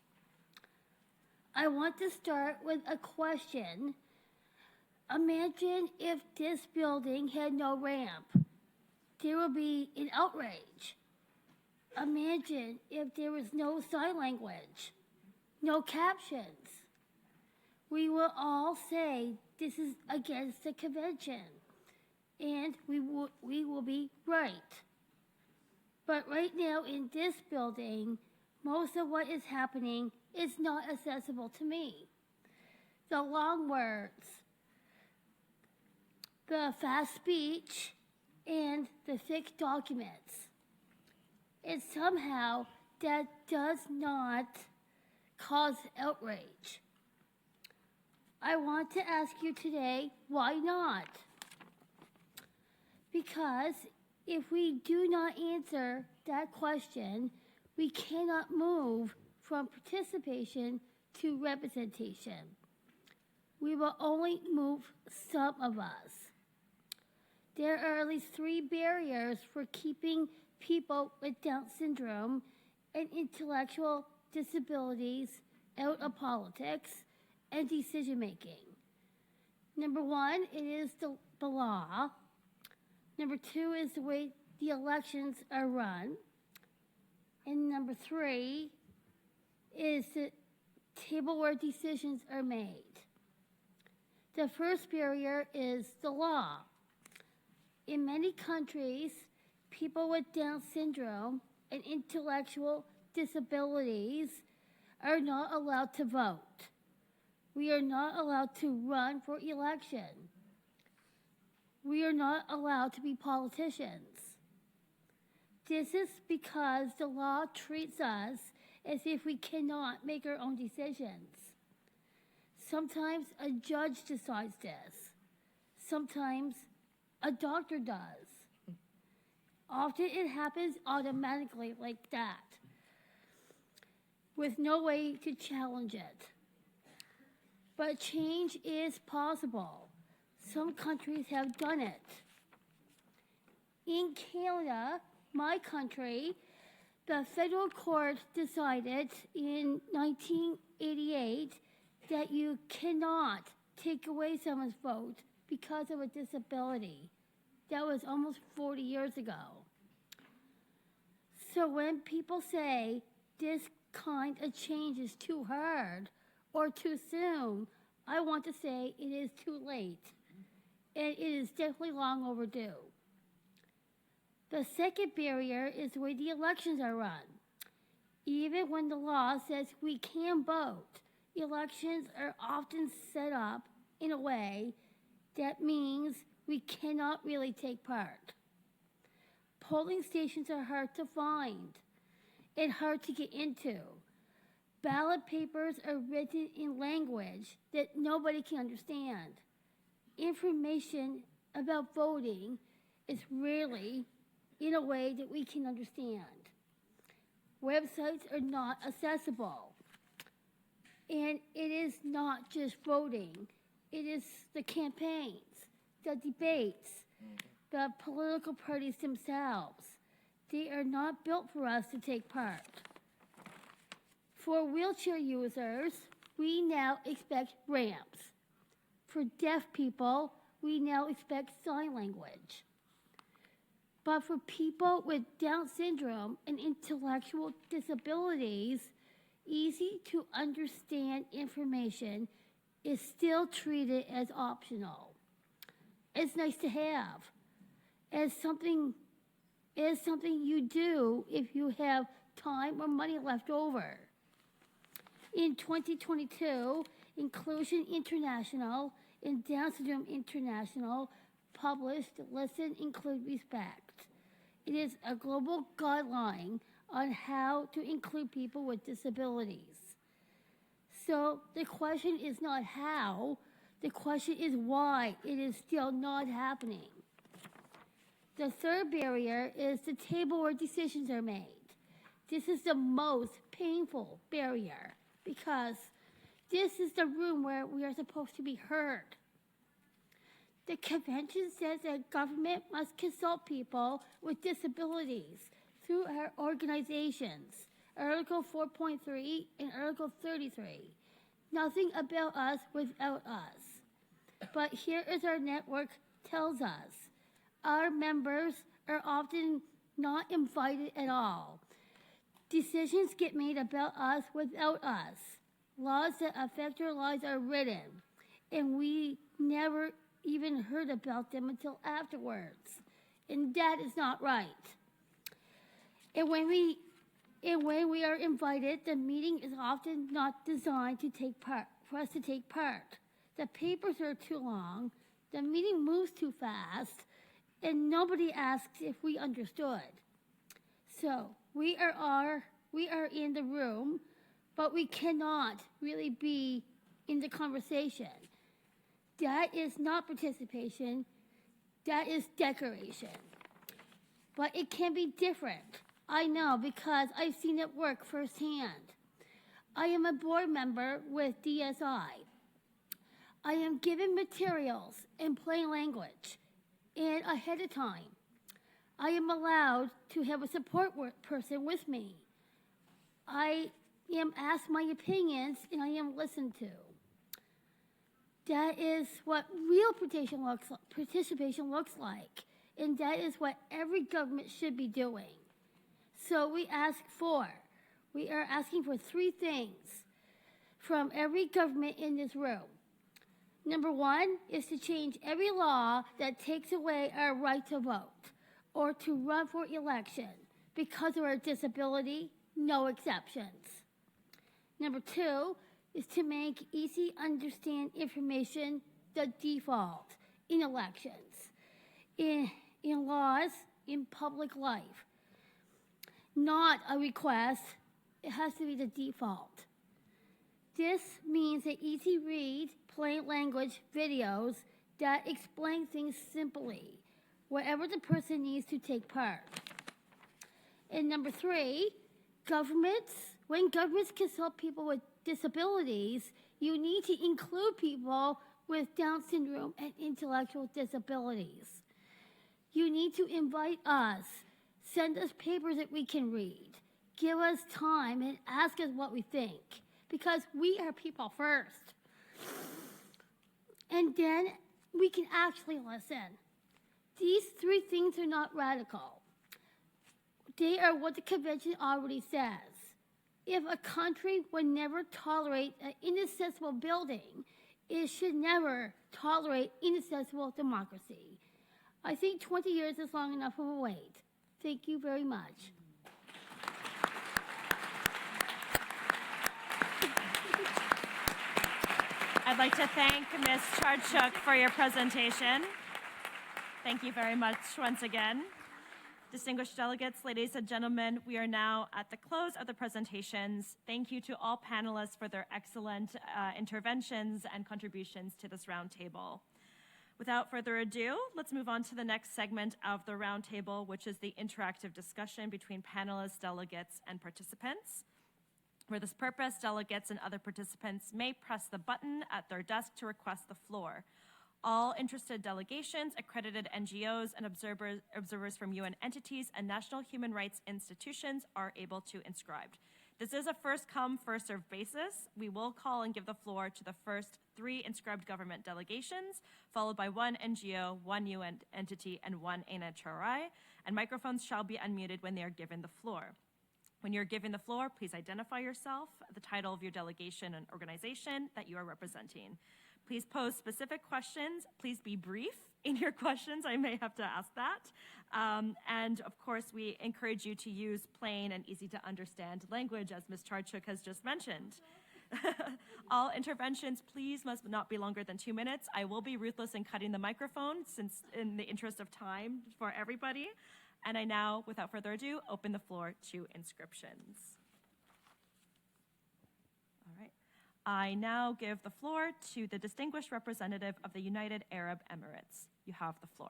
I want to start with a question. Imagine if this building had no ramp. There would be an outrage. Imagine if there was no sign language, no captions. We will all say this is against the convention, and we will be right. But right now in this building, most of what is happening is not accessible to me. The long words, the fast speech, and the thick documents. And somehow that does not cause outrage. I want to ask you today, why not? Because if we do not answer that question, we cannot move from participation to representation. We will only move some of us. There are at least 3 barriers for keeping people with Down syndrome and intellectual disabilities out of politics and decision making. Number 1, it is the law. Number 2 is the way the elections are run. And number 3 is the table where decisions are made. The first barrier is the law. In many countries, people with Down syndrome and intellectual disabilities are not allowed to vote. We are not allowed to run for election. We are not allowed to be politicians. This is because the law treats us as if we cannot make our own decisions. Sometimes a judge decides this. Sometimes a doctor does. Often it happens automatically like that, with no way to challenge it. But change is possible. Some countries have done it. In Canada, my country, the federal court decided in 1988 that you cannot take away someone's vote because of a disability. That was almost 40 years ago. So when people say this kind of change is too hard or too soon, I want to say it is too late. And it is definitely long overdue. The second barrier is the way the elections are run. Even when the law says we can vote, elections are often set up in a way that means we cannot really take part. Polling stations are hard to find and hard to get into. Ballot papers are written in language that nobody can understand. Information about voting is rarely in a way that we can understand. Websites are not accessible. And it is not just voting. It is the campaigns, the debates, the political parties themselves. They are not built for us to take part. For wheelchair users, we now expect ramps. For deaf people, we now expect sign language. But for people with Down syndrome and intellectual disabilities, easy to understand information is still treated as optional. It's nice to have, as something you do if you have time or money left over. In 2022, Inclusion International and Down Syndrome International published Listen, Include, Respect. It is a global guideline on how to include people with disabilities. So the question is not how, the question is why it is still not happening. The third barrier is the table where decisions are made. This is the most painful barrier because this is the room where we are supposed to be heard. The convention says that government must consult people with disabilities through our organizations, Article 4.3 and Article 33. Nothing about us without us. But here is our network tells us. Our members are often not invited at all. Decisions get made about us without us. Laws that affect our lives are written, and we never even heard about them until afterwards. And that is not right. And when we are invited, the meeting is often not designed to take part, for us to take part. The papers are too long, the meeting moves too fast, and nobody asks if we understood. So we are in the room, but we cannot really be in the conversation. That is not participation, that is decoration. But it can be different. I know because I've seen it work firsthand. I am a board member with DSI. I am given materials in plain language and ahead of time. I am allowed to have a support person with me. I am asked my opinions and I am listened to. That is what real participation looks like, and that is what every government should be doing. So we are asking for three things from every government in this room. Number one is to change every law that takes away our right to vote or to run for election because of our disability, no exceptions. Number two is to make easy understand information the default in elections, in laws, in public life. Not a request, it has to be the default. This means that easy read, plain language videos that explain things simply, wherever the person needs to take part. And number three, when governments consult people with disabilities, you need to include people with Down syndrome and intellectual disabilities. You need to invite us, send us papers that we can read, give us time and ask us what we think, because we are people first. And then we can actually listen. These three things are not radical. They are what the convention already says. If a country would never tolerate an inaccessible building, it should never tolerate inaccessible democracy. I think 20 years is long enough of a wait. Thank you very much. I'd like to thank Ms. Charchuk for your presentation. Thank you very much once again. Distinguished delegates, ladies and gentlemen, we are now at the close of the presentations. Thank you to all panelists for their excellent interventions and contributions to this roundtable. Without further ado, let's move on to the next segment of the roundtable, which is the interactive discussion between panelists, delegates, and participants. For this purpose, delegates and other participants may press the button at their desk to request the floor. All interested delegations, accredited NGOs, and observers from UN entities and national human rights institutions are able to inscribe. This is a first-come, first-served basis. We will call and give the floor to the first 3 inscribed government delegations, followed by 1 NGO, 1 UN entity, and 1 NHRI, and microphones shall be unmuted when they are given the floor. When you're given the floor, please identify yourself, the title of your delegation and organization that you are representing. Please pose specific questions. Please be brief in your questions. I may have to ask that. And of course, we encourage you to use plain and easy to understand language, as Ms. Charchuk has just mentioned. All interventions, please, must not be longer than 2 minutes. I will be ruthless in cutting the microphone since in the interest of time for everybody. And I now, without further ado, open the floor to inscriptions. All right. I now give the floor to the distinguished representative of the United Arab Emirates. You have the floor.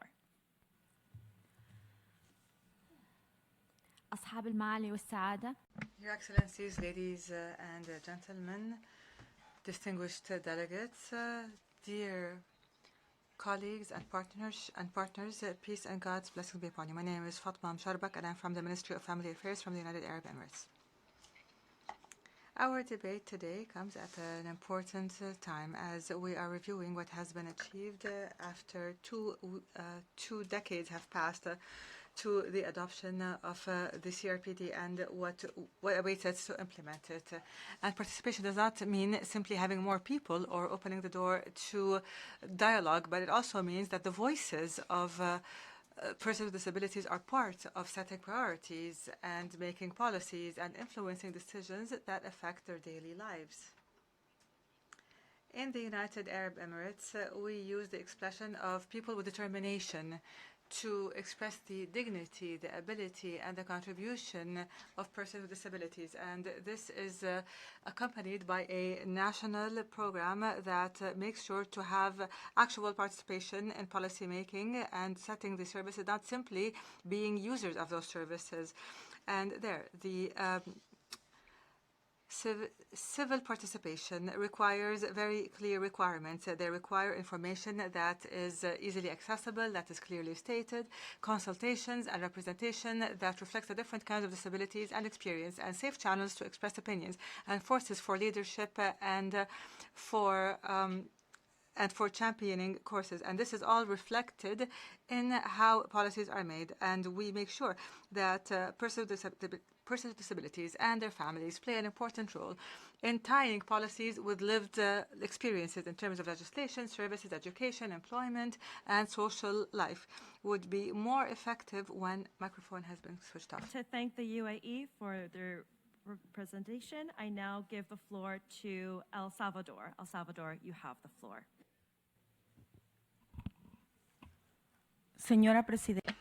أصحاب المعالي والسعادة. Your Excellencies, ladies and gentlemen, distinguished delegates, dear colleagues and partners, peace and God's blessings be upon you. My name is Fatma Msharbak and I'm from the Ministry of Family Affairs from the United Arab Emirates. Our debate today comes at an important time as we are reviewing what has been achieved after two decades have passed to the adoption of the CRPD and what awaits us to implement it. And participation does not mean simply having more people or opening the door to dialogue, but it also means that the voices of persons with disabilities are part of setting priorities and making policies and influencing decisions that affect their daily lives. In the United Arab Emirates, we use the expression of people with determination to express the dignity, the ability, and the contribution of persons with disabilities. And this is accompanied by a national program that makes sure to have actual participation in policy making and setting the services, not simply being users of those services. And there, the civil participation requires very clear requirements. They require information that is easily accessible, that is clearly stated, consultations and representation that reflects the different kinds of disabilities and experience, and safe channels to express opinions, and forces for leadership and for championing courses. And this is all reflected in how policies are made. And we make sure that persons with disabilities and their families play an important role in tying policies with lived experiences in terms of legislation, services, education, employment, and social life. Would be more effective when microphone has been switched off. To thank the UAE for their presentation, I now give the floor to El Salvador. El Salvador, you have the floor. Señora Presidenta.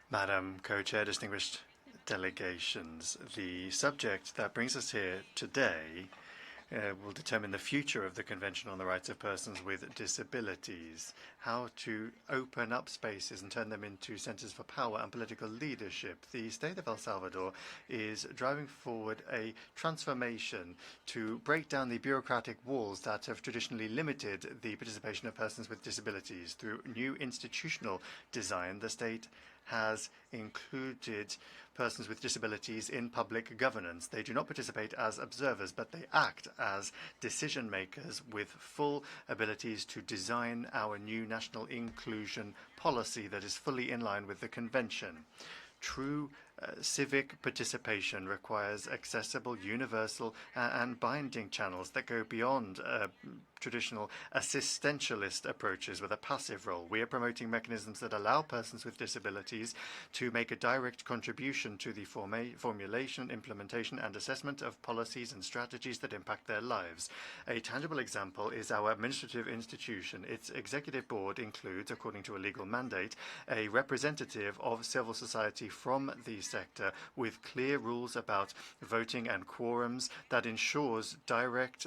Madam Co-Chair, distinguished delegations, the subject that brings us here today will determine the future of the Convention on the Rights of Persons with Disabilities, how to open up spaces and turn them into centers for power and political leadership. The state of El Salvador is driving forward a transformation to break down the bureaucratic walls that have traditionally limited the participation of persons with disabilities. Through new institutional design, the state has included persons with disabilities in public governance. They do not participate as observers, but they act as decision makers with full abilities to design our new national inclusion policy that is fully in line with the Convention. True Civic participation requires accessible, universal, and binding channels that go beyond traditional assistentialist approaches with a passive role. We are promoting mechanisms that allow persons with disabilities to make a direct contribution to the formulation, implementation, and assessment of policies and strategies that impact their lives. A tangible example is our administrative institution. Its executive board includes, according to a legal mandate, a representative of civil society from the sector with clear rules about voting and quorums that ensures direct,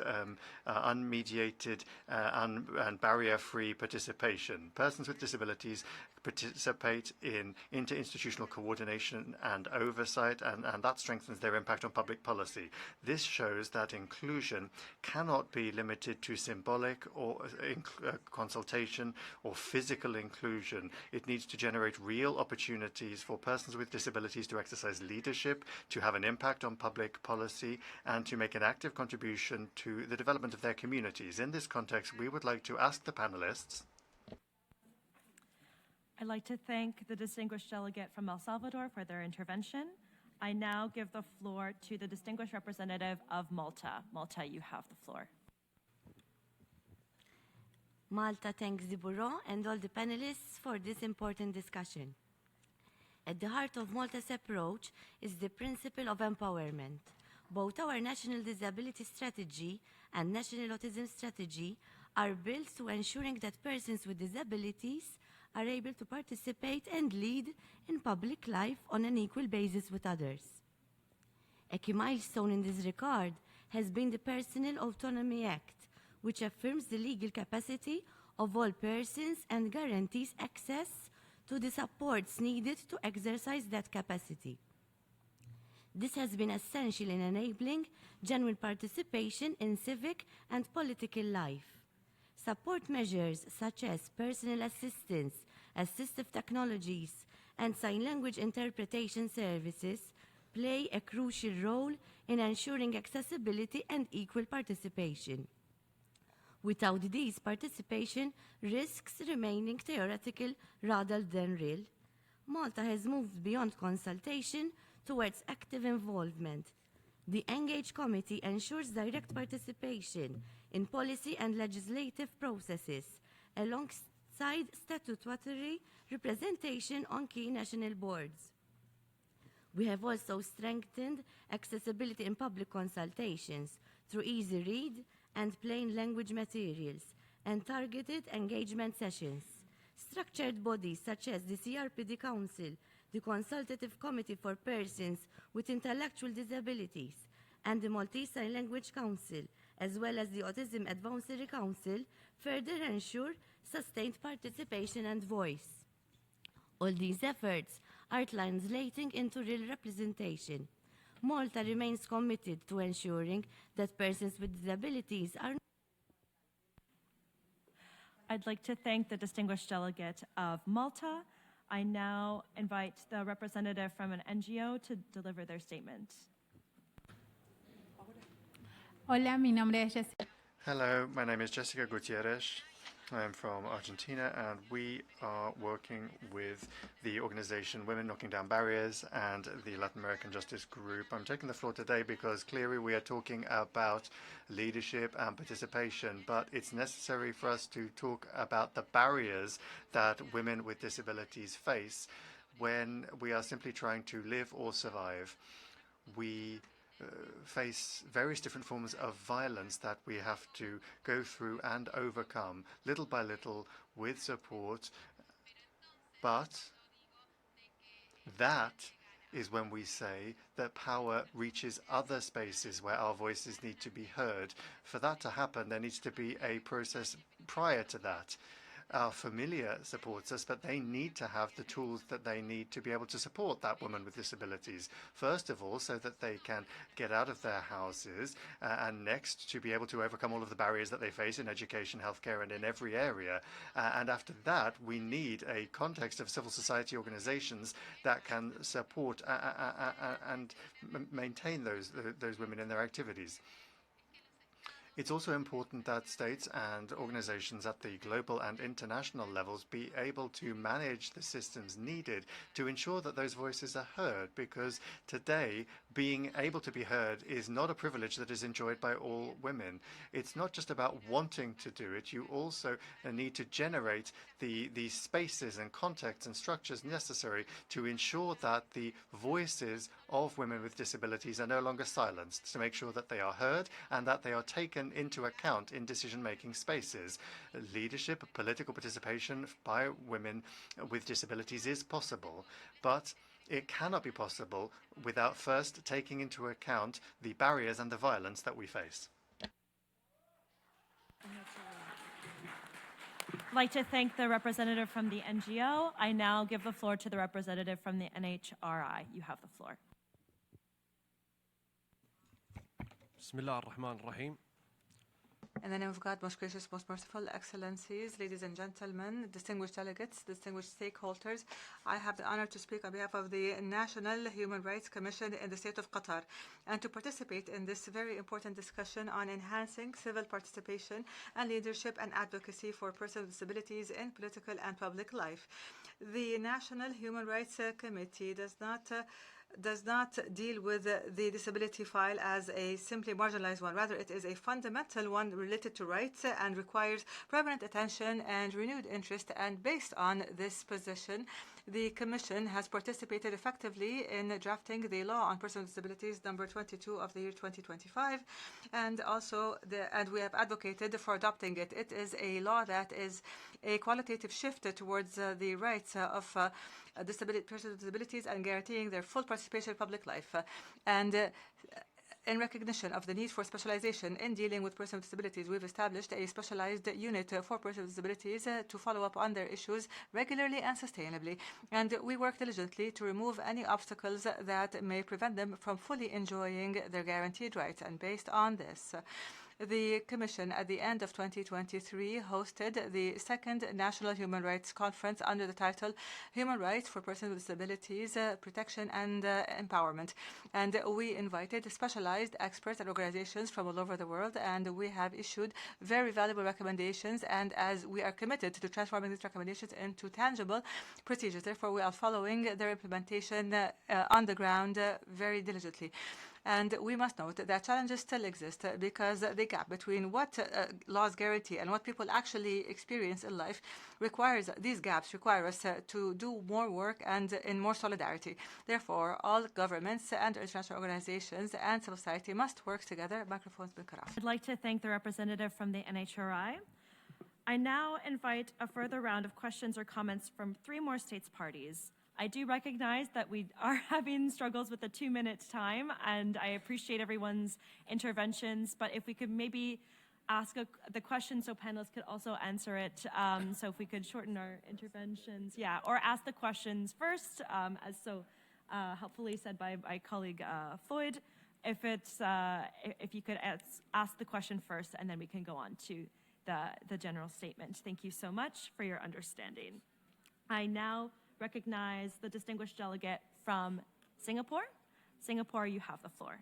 unmediated and barrier-free participation. Persons with disabilities participate in interinstitutional coordination and oversight, and that strengthens their impact on public policy. This shows that inclusion cannot be limited to symbolic or consultation or physical inclusion. It needs to generate real opportunities for persons with disabilities to exercise leadership, to have an impact on public policy, and to make an active contribution to the development of their communities. In this context, we would like to ask the panelists. I'd like to thank the distinguished delegate from El Salvador for their intervention. I now give the floor to the distinguished representative of Malta. Malta, you have the floor. Malta thanks the Bureau and all the panelists for this important discussion. At the heart of Malta's approach is the principle of empowerment. Both our National Disability Strategy and National Autism Strategy are built to ensuring that persons with disabilities are able to participate and lead in public life on an equal basis with others. A key milestone in this regard has been the Personal Autonomy Act, which affirms the legal capacity of all persons and guarantees access to the supports needed to exercise that capacity. This has been essential in enabling genuine participation in civic and political life. Support measures such as personal assistance, assistive technologies, and sign language interpretation services play a crucial role in ensuring accessibility and equal participation. Without these, participation risks remaining theoretical rather than real. Malta has moved beyond consultation towards active involvement. The Engage Committee ensures direct participation in policy and legislative processes, alongside statutory representation on key national boards. We have also strengthened accessibility in public consultations through easy read and plain language materials and targeted engagement sessions. Structured bodies such as the CRPD Council, the Consultative Committee for Persons with Intellectual Disabilities, and the Maltese Sign Language Council, as well as the Autism Advisory Council, further ensure sustained participation and voice. All these efforts are translating into real representation. Malta remains committed to ensuring that persons with disabilities are. I'd like to thank the distinguished delegate of Malta. I now invite the representative from an NGO to deliver their statement. Hola, mi nombre es Jessica. Hello, my name is Jessica Gutierrez. I'm from Argentina, and we are working with the organization Women Knocking Down Barriers and the Latin American Justice Group. I'm taking the floor today because clearly we are talking about leadership and participation, but it's necessary for us to talk about the barriers that women with disabilities face when we are simply trying to live or survive. We face various different forms of violence that we have to go through and overcome little by little with support. But that is when we say that power reaches other spaces where our voices need to be heard. For that to happen, there needs to be a process prior to that. Our familia supports us, but they need to have the tools that they need to be able to support that woman with disabilities. First of all, so that they can get out of their houses, and next, to be able to overcome all of the barriers that they face in education, healthcare, and in every area. And after that, we need a context of civil society organizations that can support and maintain those women in their activities. It's also important that states and organizations at the global and international levels be able to manage the systems needed to ensure that those voices are heard, because today being able to be heard is not a privilege that is enjoyed by all women. It's not just about wanting to do it. You also need to generate the spaces and contexts and structures necessary to ensure that the voices of women with disabilities are no longer silenced, to make sure that they are heard and that they are taken into account in decision-making spaces. Leadership, political participation by women with disabilities is possible, but it cannot be possible without first taking into account the barriers and the violence that we face. I'd like to thank the representative from the NGO. I now give the floor to the representative from the NHRI. You have the floor. In the name of God, most gracious, most merciful, excellencies, ladies and gentlemen, distinguished delegates, distinguished stakeholders, I have the honor to speak on behalf of the National Human Rights Commission in the state of Qatar and to participate in this very important discussion on enhancing civil participation and leadership and advocacy for persons with disabilities in political and public life. The National Human Rights Committee does not deal with the disability file as a simply marginalized one. Rather, it is a fundamental one related to rights and requires permanent attention and renewed interest. And based on this position, the Commission has participated effectively in drafting the Law on Persons with Disabilities number 22 of the year 2025, and we have advocated for adopting it. It is a law that is a qualitative shift towards the rights of persons with disabilities and guaranteeing their full participation in public life. In recognition of the need for specialization in dealing with persons with disabilities, we've established a specialized unit for persons with disabilities to follow up on their issues regularly and sustainably. And we work diligently to remove any obstacles that may prevent them from fully enjoying their guaranteed rights. And based on this, the Commission, at the end of 2023, hosted the second National Human Rights Conference under the title Human Rights for Persons with Disabilities, Protection and Empowerment. And we invited specialized experts and organizations from all over the world, and we have issued very valuable recommendations, and as we are committed to transforming these recommendations into tangible procedures. Therefore, we are following their implementation on the ground very diligently. And we must note that challenges still exist because the gap between what laws guarantee and what people actually experience in life these gaps require us to do more work and in more solidarity. Therefore, all governments and international organizations and civil society must work together. Microphones been cut off. I'd like to thank the representative from the NHRI. I now invite a further round of questions or comments from 3 more states parties. I do recognize that we are having struggles with the 2-minute time, and I appreciate everyone's interventions, but if we could maybe ask the question so panelists could also answer it, so if we could shorten our interventions, or ask the questions first, as so helpfully said by my colleague Floyd, if you could ask the question first, and then we can go on to the general statement. Thank you so much for your understanding. I now recognize the distinguished delegate from Singapore. Singapore, you have the floor.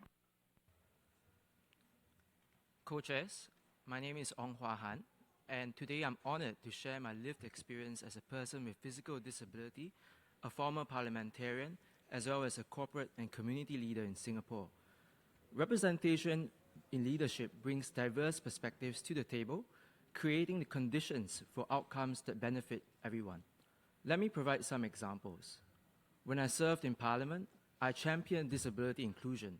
Co-chairs, my name is Ong Hua Han, and today I'm honored to share my lived experience as a person with physical disability, a former parliamentarian, as well as a corporate and community leader in Singapore. Representation in leadership brings diverse perspectives to the table, creating the conditions for outcomes that benefit everyone. Let me provide some examples. When I served in Parliament, I championed disability inclusion.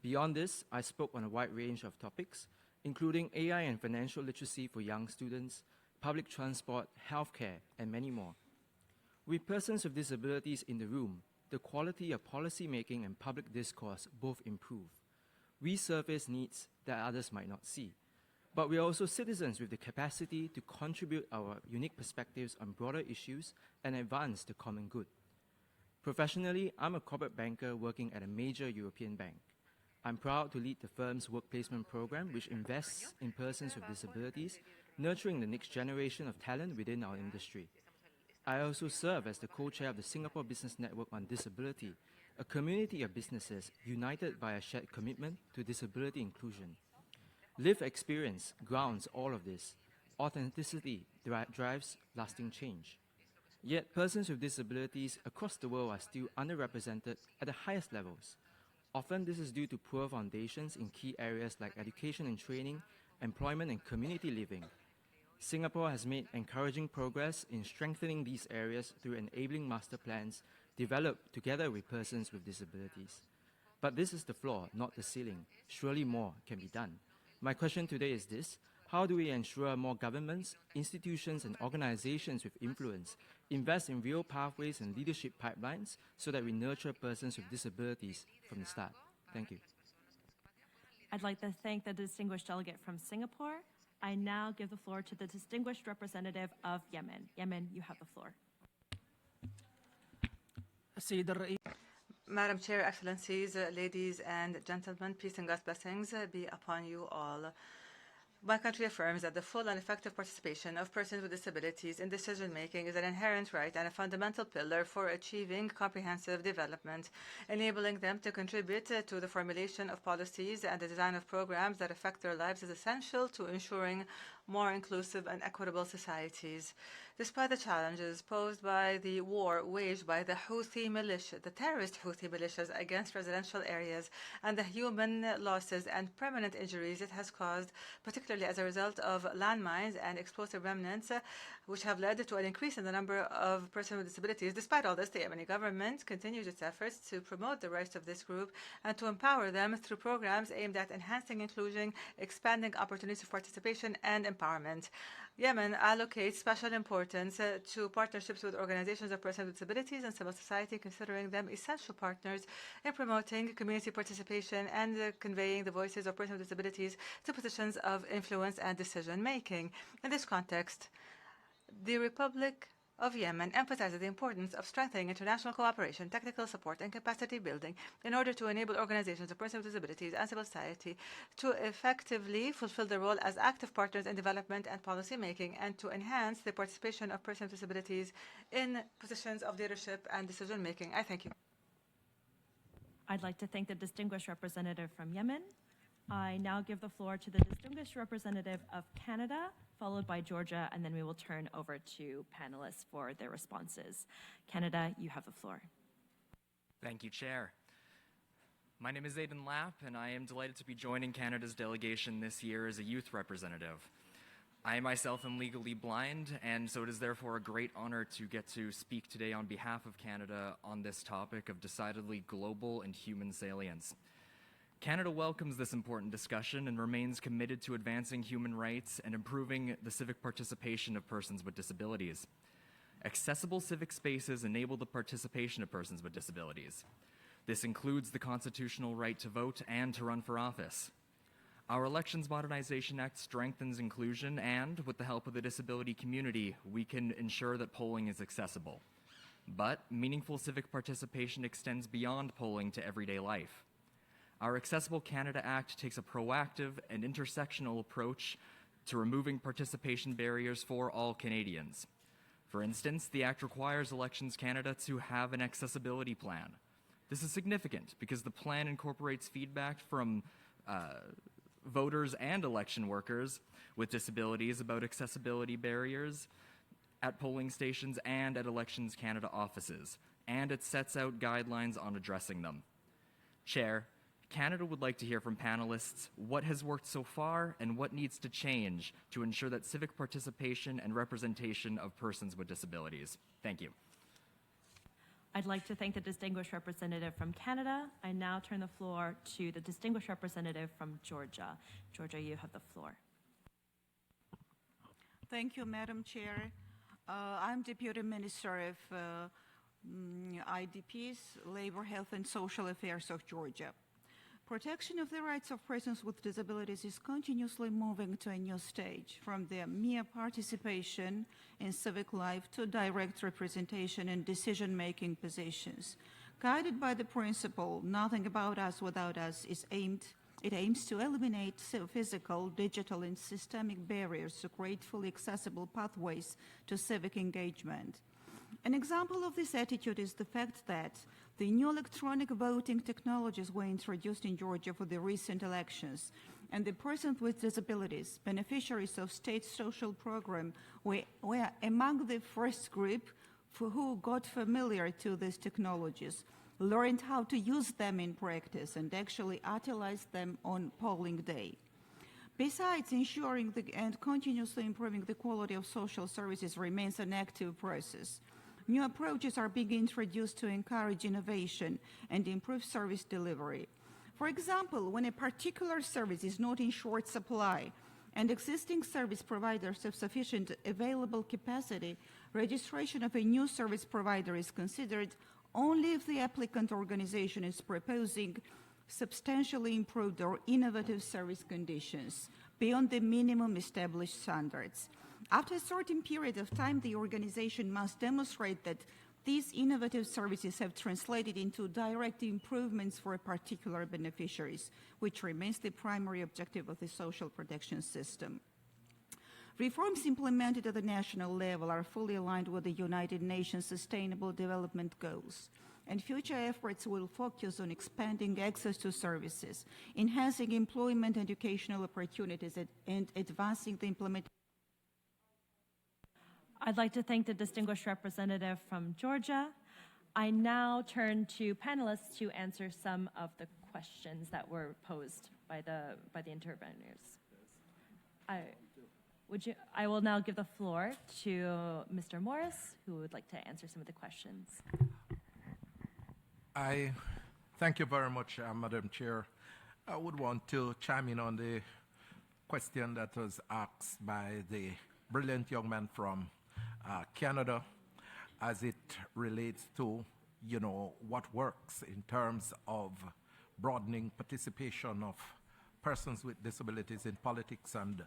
Beyond this, I spoke on a wide range of topics, including AI and financial literacy for young students, public transport, healthcare, and many more. With persons with disabilities in the room, the quality of policy making and public discourse both improve. We surface needs that others might not see. But we are also citizens with the capacity to contribute our unique perspectives on broader issues and advance the common good. Professionally, I'm a corporate banker working at a major European bank. I'm proud to lead the firm's work placement program, which invests in persons with disabilities, nurturing the next generation of talent within our industry. I also serve as the co-chair of the Singapore Business Network on Disability, a community of businesses united by a shared commitment to disability inclusion. Lived experience grounds all of this. Authenticity drives lasting change. Yet persons with disabilities across the world are still underrepresented at the highest levels. Often this is due to poor foundations in key areas like education and training, employment and community living. Singapore has made encouraging progress in strengthening these areas through enabling master plans developed together with persons with disabilities. But this is the floor, not the ceiling. Surely more can be done. My question today is this: how do we ensure more governments, institutions and organizations with influence invest in real pathways and leadership pipelines so that we nurture persons with disabilities from the start? Thank you. I'd like to thank the distinguished delegate from Singapore. I now give the floor to the distinguished representative of Yemen. Yemen, you have the floor. Madam Chair, Excellencies, ladies and gentlemen, peace and God's blessings be upon you all. My country affirms that the full and effective participation of persons with disabilities in decision-making is an inherent right and a fundamental pillar for achieving comprehensive development. Enabling them to contribute to the formulation of policies and the design of programs that affect their lives is essential to ensuring more inclusive and equitable societies. Despite the challenges posed by the war waged by the Houthi militia, the terrorist Houthi militias against residential areas, and the human losses and permanent injuries it has caused, particularly as a result of landmines and explosive remnants, which have led to an increase in the number of persons with disabilities. Despite all this, the Yemeni government continues its efforts to promote the rights of this group and to empower them through programs aimed at enhancing inclusion, expanding opportunities for participation, and empowerment. Yemen allocates special importance to partnerships with organizations of persons with disabilities and civil society, considering them essential partners in promoting community participation and conveying the voices of persons with disabilities to positions of influence and decision-making. In this context, the Republic of Yemen emphasizes the importance of strengthening international cooperation, technical support, and capacity building in order to enable organizations of persons with disabilities and civil society to effectively fulfill their role as active partners in development and policy making, and to enhance the participation of persons with disabilities in positions of leadership and decision making. I thank you. I'd like to thank the distinguished representative from Yemen. I now give the floor to the distinguished representative of Canada, followed by Georgia, and then we will turn over to panelists for their responses. Canada, you have the floor. Thank you, Chair. My name is Aidan Lapp, and I am delighted to be joining Canada's delegation this year as a youth representative. I myself am legally blind, and so it is therefore a great honor to get to speak today on behalf of Canada on this topic of decidedly global and human salience. Canada welcomes this important discussion and remains committed to advancing human rights and improving the civic participation of persons with disabilities. Accessible civic spaces enable the participation of persons with disabilities. This includes the constitutional right to vote and to run for office. Our Elections Modernization Act strengthens inclusion, and with the help of the disability community, we can ensure that polling is accessible. But meaningful civic participation extends beyond polling to everyday life. Our Accessible Canada Act takes a proactive and intersectional approach to removing participation barriers for all Canadians. For instance, the Act requires Elections Canada to have an accessibility plan. This is significant because the plan incorporates feedback from voters and election workers with disabilities about accessibility barriers at polling stations and at Elections Canada offices, and it sets out guidelines on addressing them. Chair, Canada would like to hear from panelists what has worked so far and what needs to change to ensure that civic participation and representation of persons with disabilities. Thank you. I'd like to thank the distinguished representative from Canada. I now turn the floor to the distinguished representative from Georgia. Georgia, you have the floor. Thank you, Madam Chair. I'm Deputy Minister of IDPs, Labor, Health and Social Affairs of Georgia. Protection of the rights of persons with disabilities is continuously moving to a new stage, from their mere participation in civic life to direct representation in decision-making positions. Guided by the principle, nothing about us without us, it aims to eliminate physical, digital, and systemic barriers to create fully accessible pathways to civic engagement. An example of this attitude is the fact that the new electronic voting technologies were introduced in Georgia for the recent elections, and the persons with disabilities, beneficiaries of state social program, were among the first group who got familiar to these technologies, learned how to use them in practice, and actually utilized them on polling day. Besides, ensuring and continuously improving the quality of social services remains an active process. New approaches are being introduced to encourage innovation and improve service delivery. For example, when a particular service is not in short supply and existing service providers have sufficient available capacity, registration of a new service provider is considered only if the applicant organization is proposing substantially improved or innovative service conditions beyond the minimum established standards. After a certain period of time, the organization must demonstrate that these innovative services have translated into direct improvements for particular beneficiaries, which remains the primary objective of the social protection system. Reforms implemented at the national level are fully aligned with the United Nations Sustainable Development Goals, and future efforts will focus on expanding access to services, enhancing employment and educational opportunities, and advancing the implementation. I'd like to thank the distinguished representative from Georgia. I now turn to panelists to answer some of the questions that were posed by the interveners. I will now give the floor to Mr. Morris, who would like to answer some of the questions. I thank you very much, Madam Chair. I would want to chime in on the question that was asked by the brilliant young man from Canada as it relates to, what works in terms of broadening participation of persons with disabilities in politics and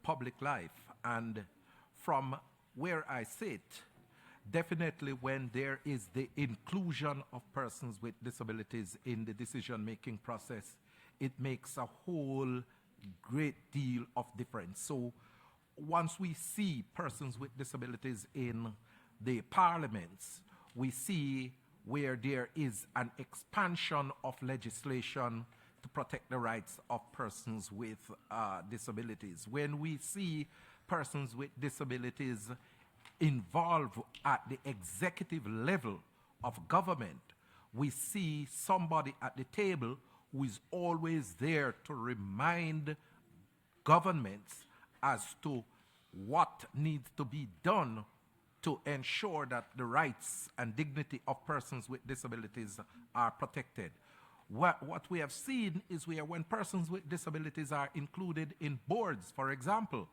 public life. And from where I sit, definitely when there is the inclusion of persons with disabilities in the decision-making process, it makes a whole great deal of difference. So once we see persons with disabilities in the parliaments, we see where there is an expansion of legislation to protect the rights of persons with disabilities. When we see persons with disabilities involved at the executive level of government, we see somebody at the table who is always there to remind governments as to what needs to be done to ensure that the rights and dignity of persons with disabilities are protected. What we have seen is where when persons with disabilities are included in boards, for example,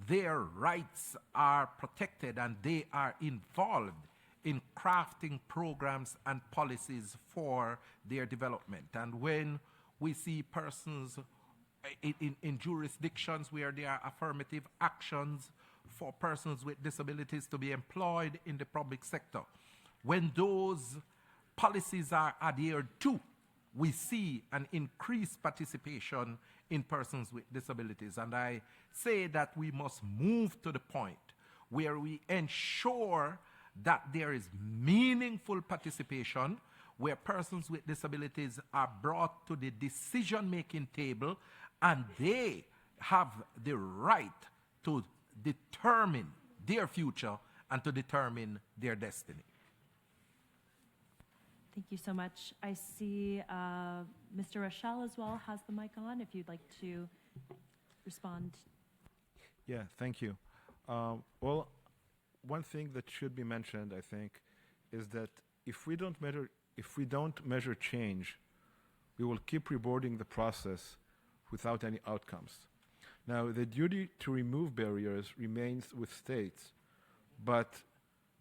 their rights are protected and they are involved in crafting programs and policies for their development. And when we see persons in jurisdictions where there are affirmative actions for persons with disabilities to be employed in the public sector, when those policies are adhered to, we see an increased participation in persons with disabilities. And I say that we must move to the point where we ensure that there is meaningful participation, where persons with disabilities are brought to the decision-making table and they have the right to determine their future and to determine their destiny. Thank you so much. I see Mr. Rochelle as well has the mic on, if you'd like to respond. Yeah, thank you. Well, one thing that should be mentioned, I think, is that if we don't measure change, we will keep rewarding the process without any outcomes. Now, the duty to remove barriers remains with states, but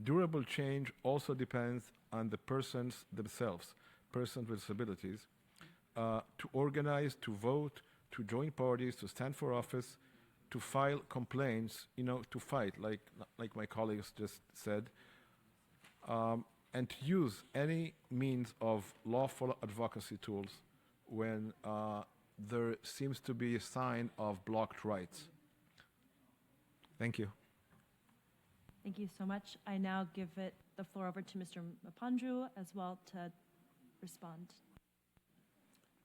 durable change also depends on the persons themselves, persons with disabilities, to organize, to vote, to join parties, to stand for office, to file complaints, to fight, like my colleagues just said, and to use any means of lawful advocacy tools when there seems to be a sign of blocked rights. Thank you. Thank you so much. I now give the floor over to Mr. Mapandreou as well to respond.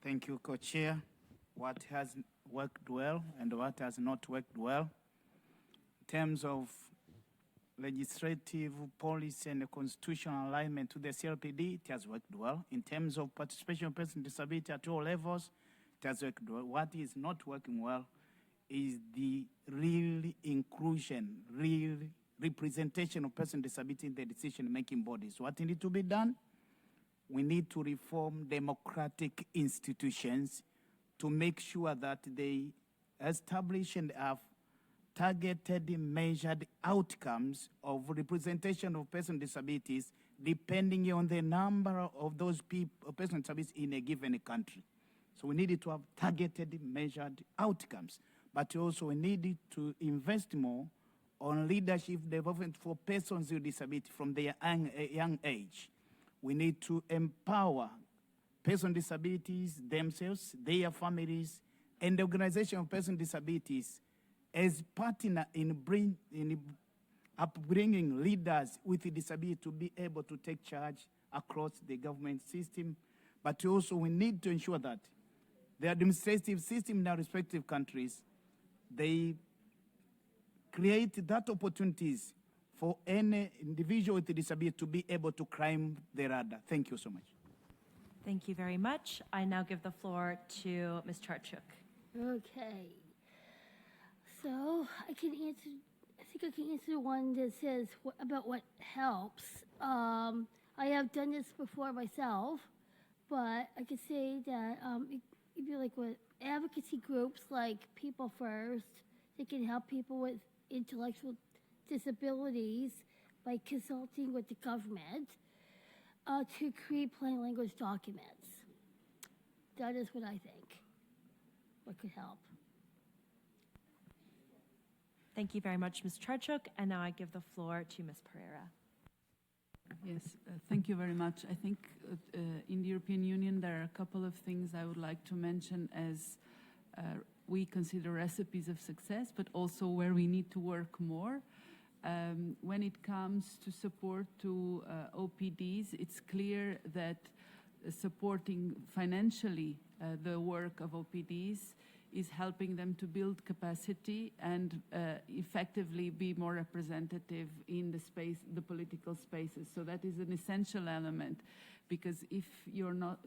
Thank you, Co-Chair. What has worked well and what has not worked well. In terms of legislative policy and constitutional alignment to the CLPD, it has worked well. In terms of participation of persons with disability at all levels, it has worked well. What is not working well is the real inclusion, real representation of persons with disability in the decision-making bodies. What needs to be done? We need to reform democratic institutions to make sure that they establish and have targeted, measured outcomes of representation of persons with disabilities depending on the number of those people, persons with disabilities in a given country. So we needed to have targeted, measured outcomes. But also we needed to invest more on leadership development for persons with disability from their young age. We need to empower persons with disabilities themselves, their families, and the organization of persons with disabilities as partner in upbringing leaders with disability to be able to take charge across the government system. But also we need to ensure that the administrative system in our respective countries, they create that opportunities for any individual with a disability to be able to climb the ladder. Thank you so much. Thank you very much. I now give the floor to Ms. Charchuk. Okay. So I think I can answer one that says about what helps. I have done this before myself, but I could say that it'd be like with advocacy groups like People First, they can help people with intellectual disabilities by consulting with the government to create plain language documents. That is what I think, what could help. Thank you very much, Ms. Charchuk. And now I give the floor to Ms. Pereira. Yes, thank you very much. I think in the European Union there are a couple of things I would like to mention as we consider recipes of success, but also where we need to work more. When it comes to support to OPDs, it's clear that supporting financially the work of OPDs is helping them to build capacity and effectively be more representative in the political spaces. So that is an essential element, because if you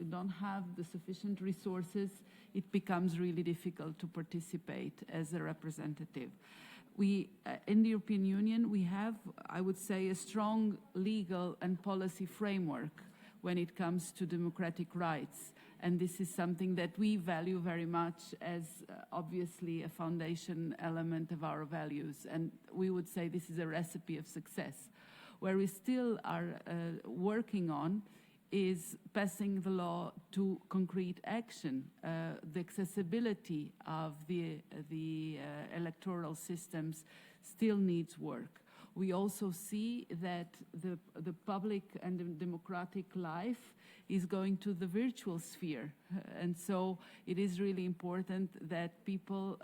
don't have the sufficient resources, it becomes really difficult to participate as a representative. We, in the European Union, we have, I would say, a strong legal and policy framework when it comes to democratic rights. And this is something that we value very much as obviously a foundation element of our values. And we would say this is a recipe of success. Where we still are working on is passing the law to concrete action. The accessibility of the electoral systems still needs work. We also see that the public and the democratic life is going to the virtual sphere. And so it is really important that people,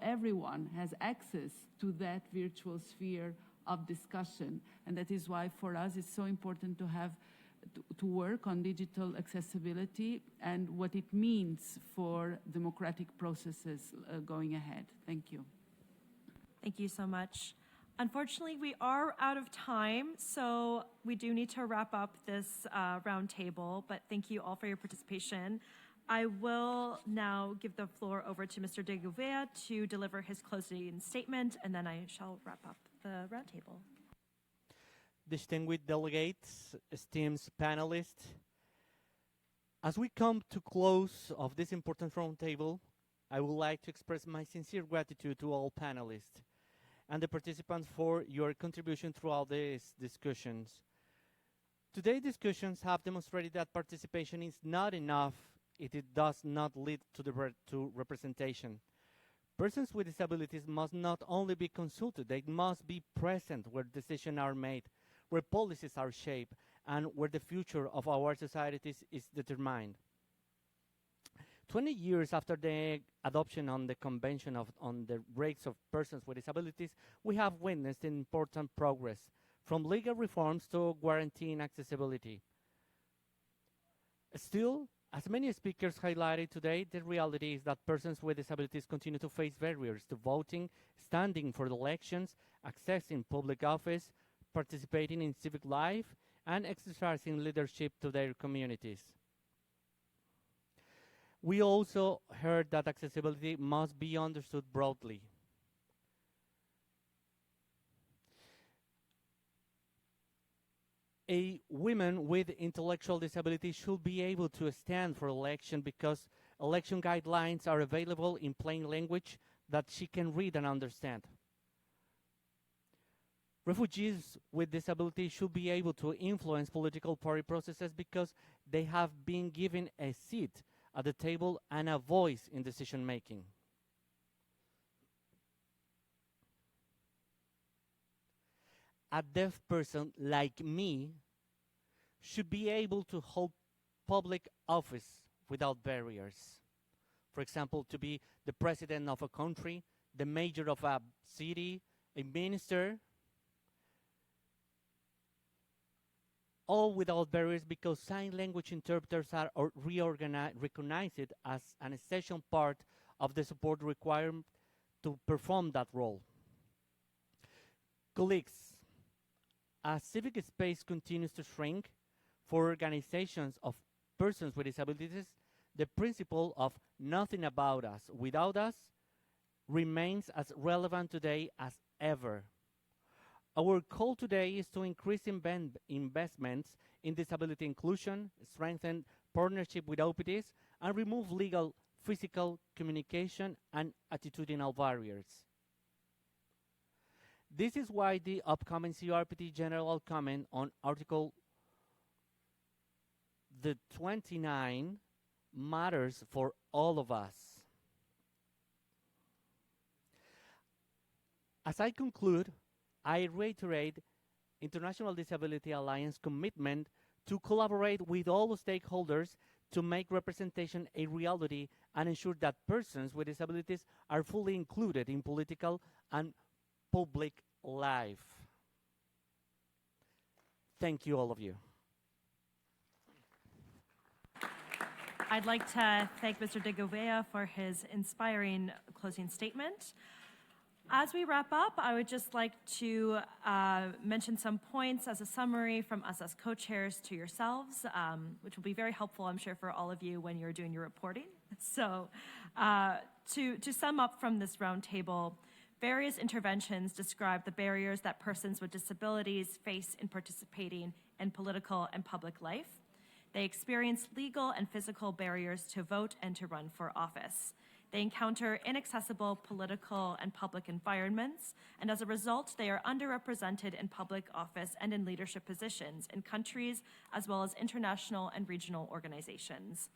everyone has access to that virtual sphere of discussion. And that is why for us it's so important to have to work on digital accessibility and what it means for democratic processes going ahead. Thank you. Thank you so much. Unfortunately, we are out of time, so we do need to wrap up this roundtable, but thank you all for your participation. I will now give the floor over to Mr. de Gouveia to deliver his closing statement, and then I shall wrap up the roundtable. Distinguished delegates, esteemed panelists, as we come to close of this important roundtable, I would like to express my sincere gratitude to all panelists and the participants for your contribution throughout these discussions. Today's discussions have demonstrated that participation is not enough if it does not lead to representation. Persons with disabilities must not only be consulted, they must be present where decisions are made, where policies are shaped, and where the future of our societies is determined. 20 years after the adoption on the Convention on the Rights of Persons with Disabilities, we have witnessed important progress, from legal reforms to guaranteeing accessibility. Still, As many speakers highlighted today, the reality is that persons with disabilities continue to face barriers to voting, standing for elections, accessing public office, participating in civic life, and exercising leadership to their communities. We also heard that accessibility must be understood broadly. A woman with intellectual disability should be able to stand for election because election guidelines are available in plain language that she can read and understand. Refugees with disability should be able to influence political party processes because they have been given a seat at the table and a voice in decision making. A deaf person like me should be able to hold public office without barriers. For example, to be the president of a country, the mayor of a city, a minister, all without barriers because sign language interpreters are recognized as an essential part of the support required to perform that role. Colleagues, as civic space continues to shrink for organizations of persons with disabilities, the principle of nothing about us without us remains as relevant today as ever. Our call today is to increase investments in disability inclusion, strengthen partnership with OPDs, and remove legal, physical, communication, and attitudinal barriers. This is why the upcoming CRPD General Comment on Article 29 matters for all of us. As I conclude, I reiterate International Disability Alliance commitment to collaborate with all stakeholders to make representation a reality and ensure that persons with disabilities are fully included in political and public life. Thank you, all of you. I'd like to thank Mr. de Gouveia for his inspiring closing statement. As we wrap up, I would just like to mention some points as a summary from us as co-chairs to yourselves, which will be very helpful, I'm sure, for all of you when you're doing your reporting. So to sum up from this roundtable, various interventions describe the barriers that persons with disabilities face in participating in political and public life. They experience legal and physical barriers to vote and to run for office. They encounter inaccessible political and public environments, and as a result, they are underrepresented in public office and in leadership positions in countries as well as international and regional organizations.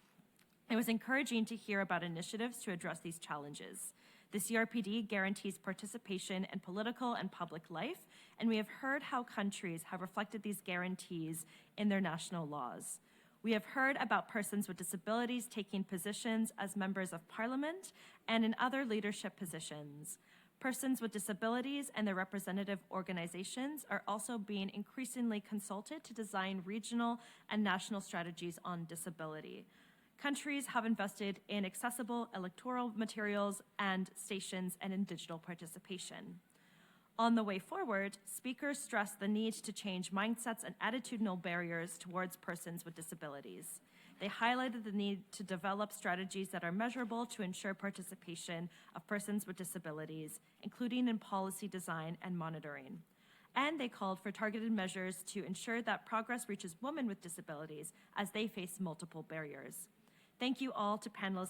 It was encouraging to hear about initiatives to address these challenges. The CRPD guarantees participation in political and public life, and we have heard how countries have reflected these guarantees in their national laws. We have heard about persons with disabilities taking positions as members of parliament and in other leadership positions. Persons with disabilities and their representative organizations are also being increasingly consulted to design regional and national strategies on disability. Countries have invested in accessible electoral materials and stations and in digital participation. On the way forward, speakers stressed the need to change mindsets and attitudinal barriers towards persons with disabilities. They highlighted the need to develop strategies that are measurable to ensure participation of persons with disabilities, including in policy design and monitoring. And they called for targeted measures to ensure that progress reaches women with disabilities as they face multiple barriers. Thank you all to panelists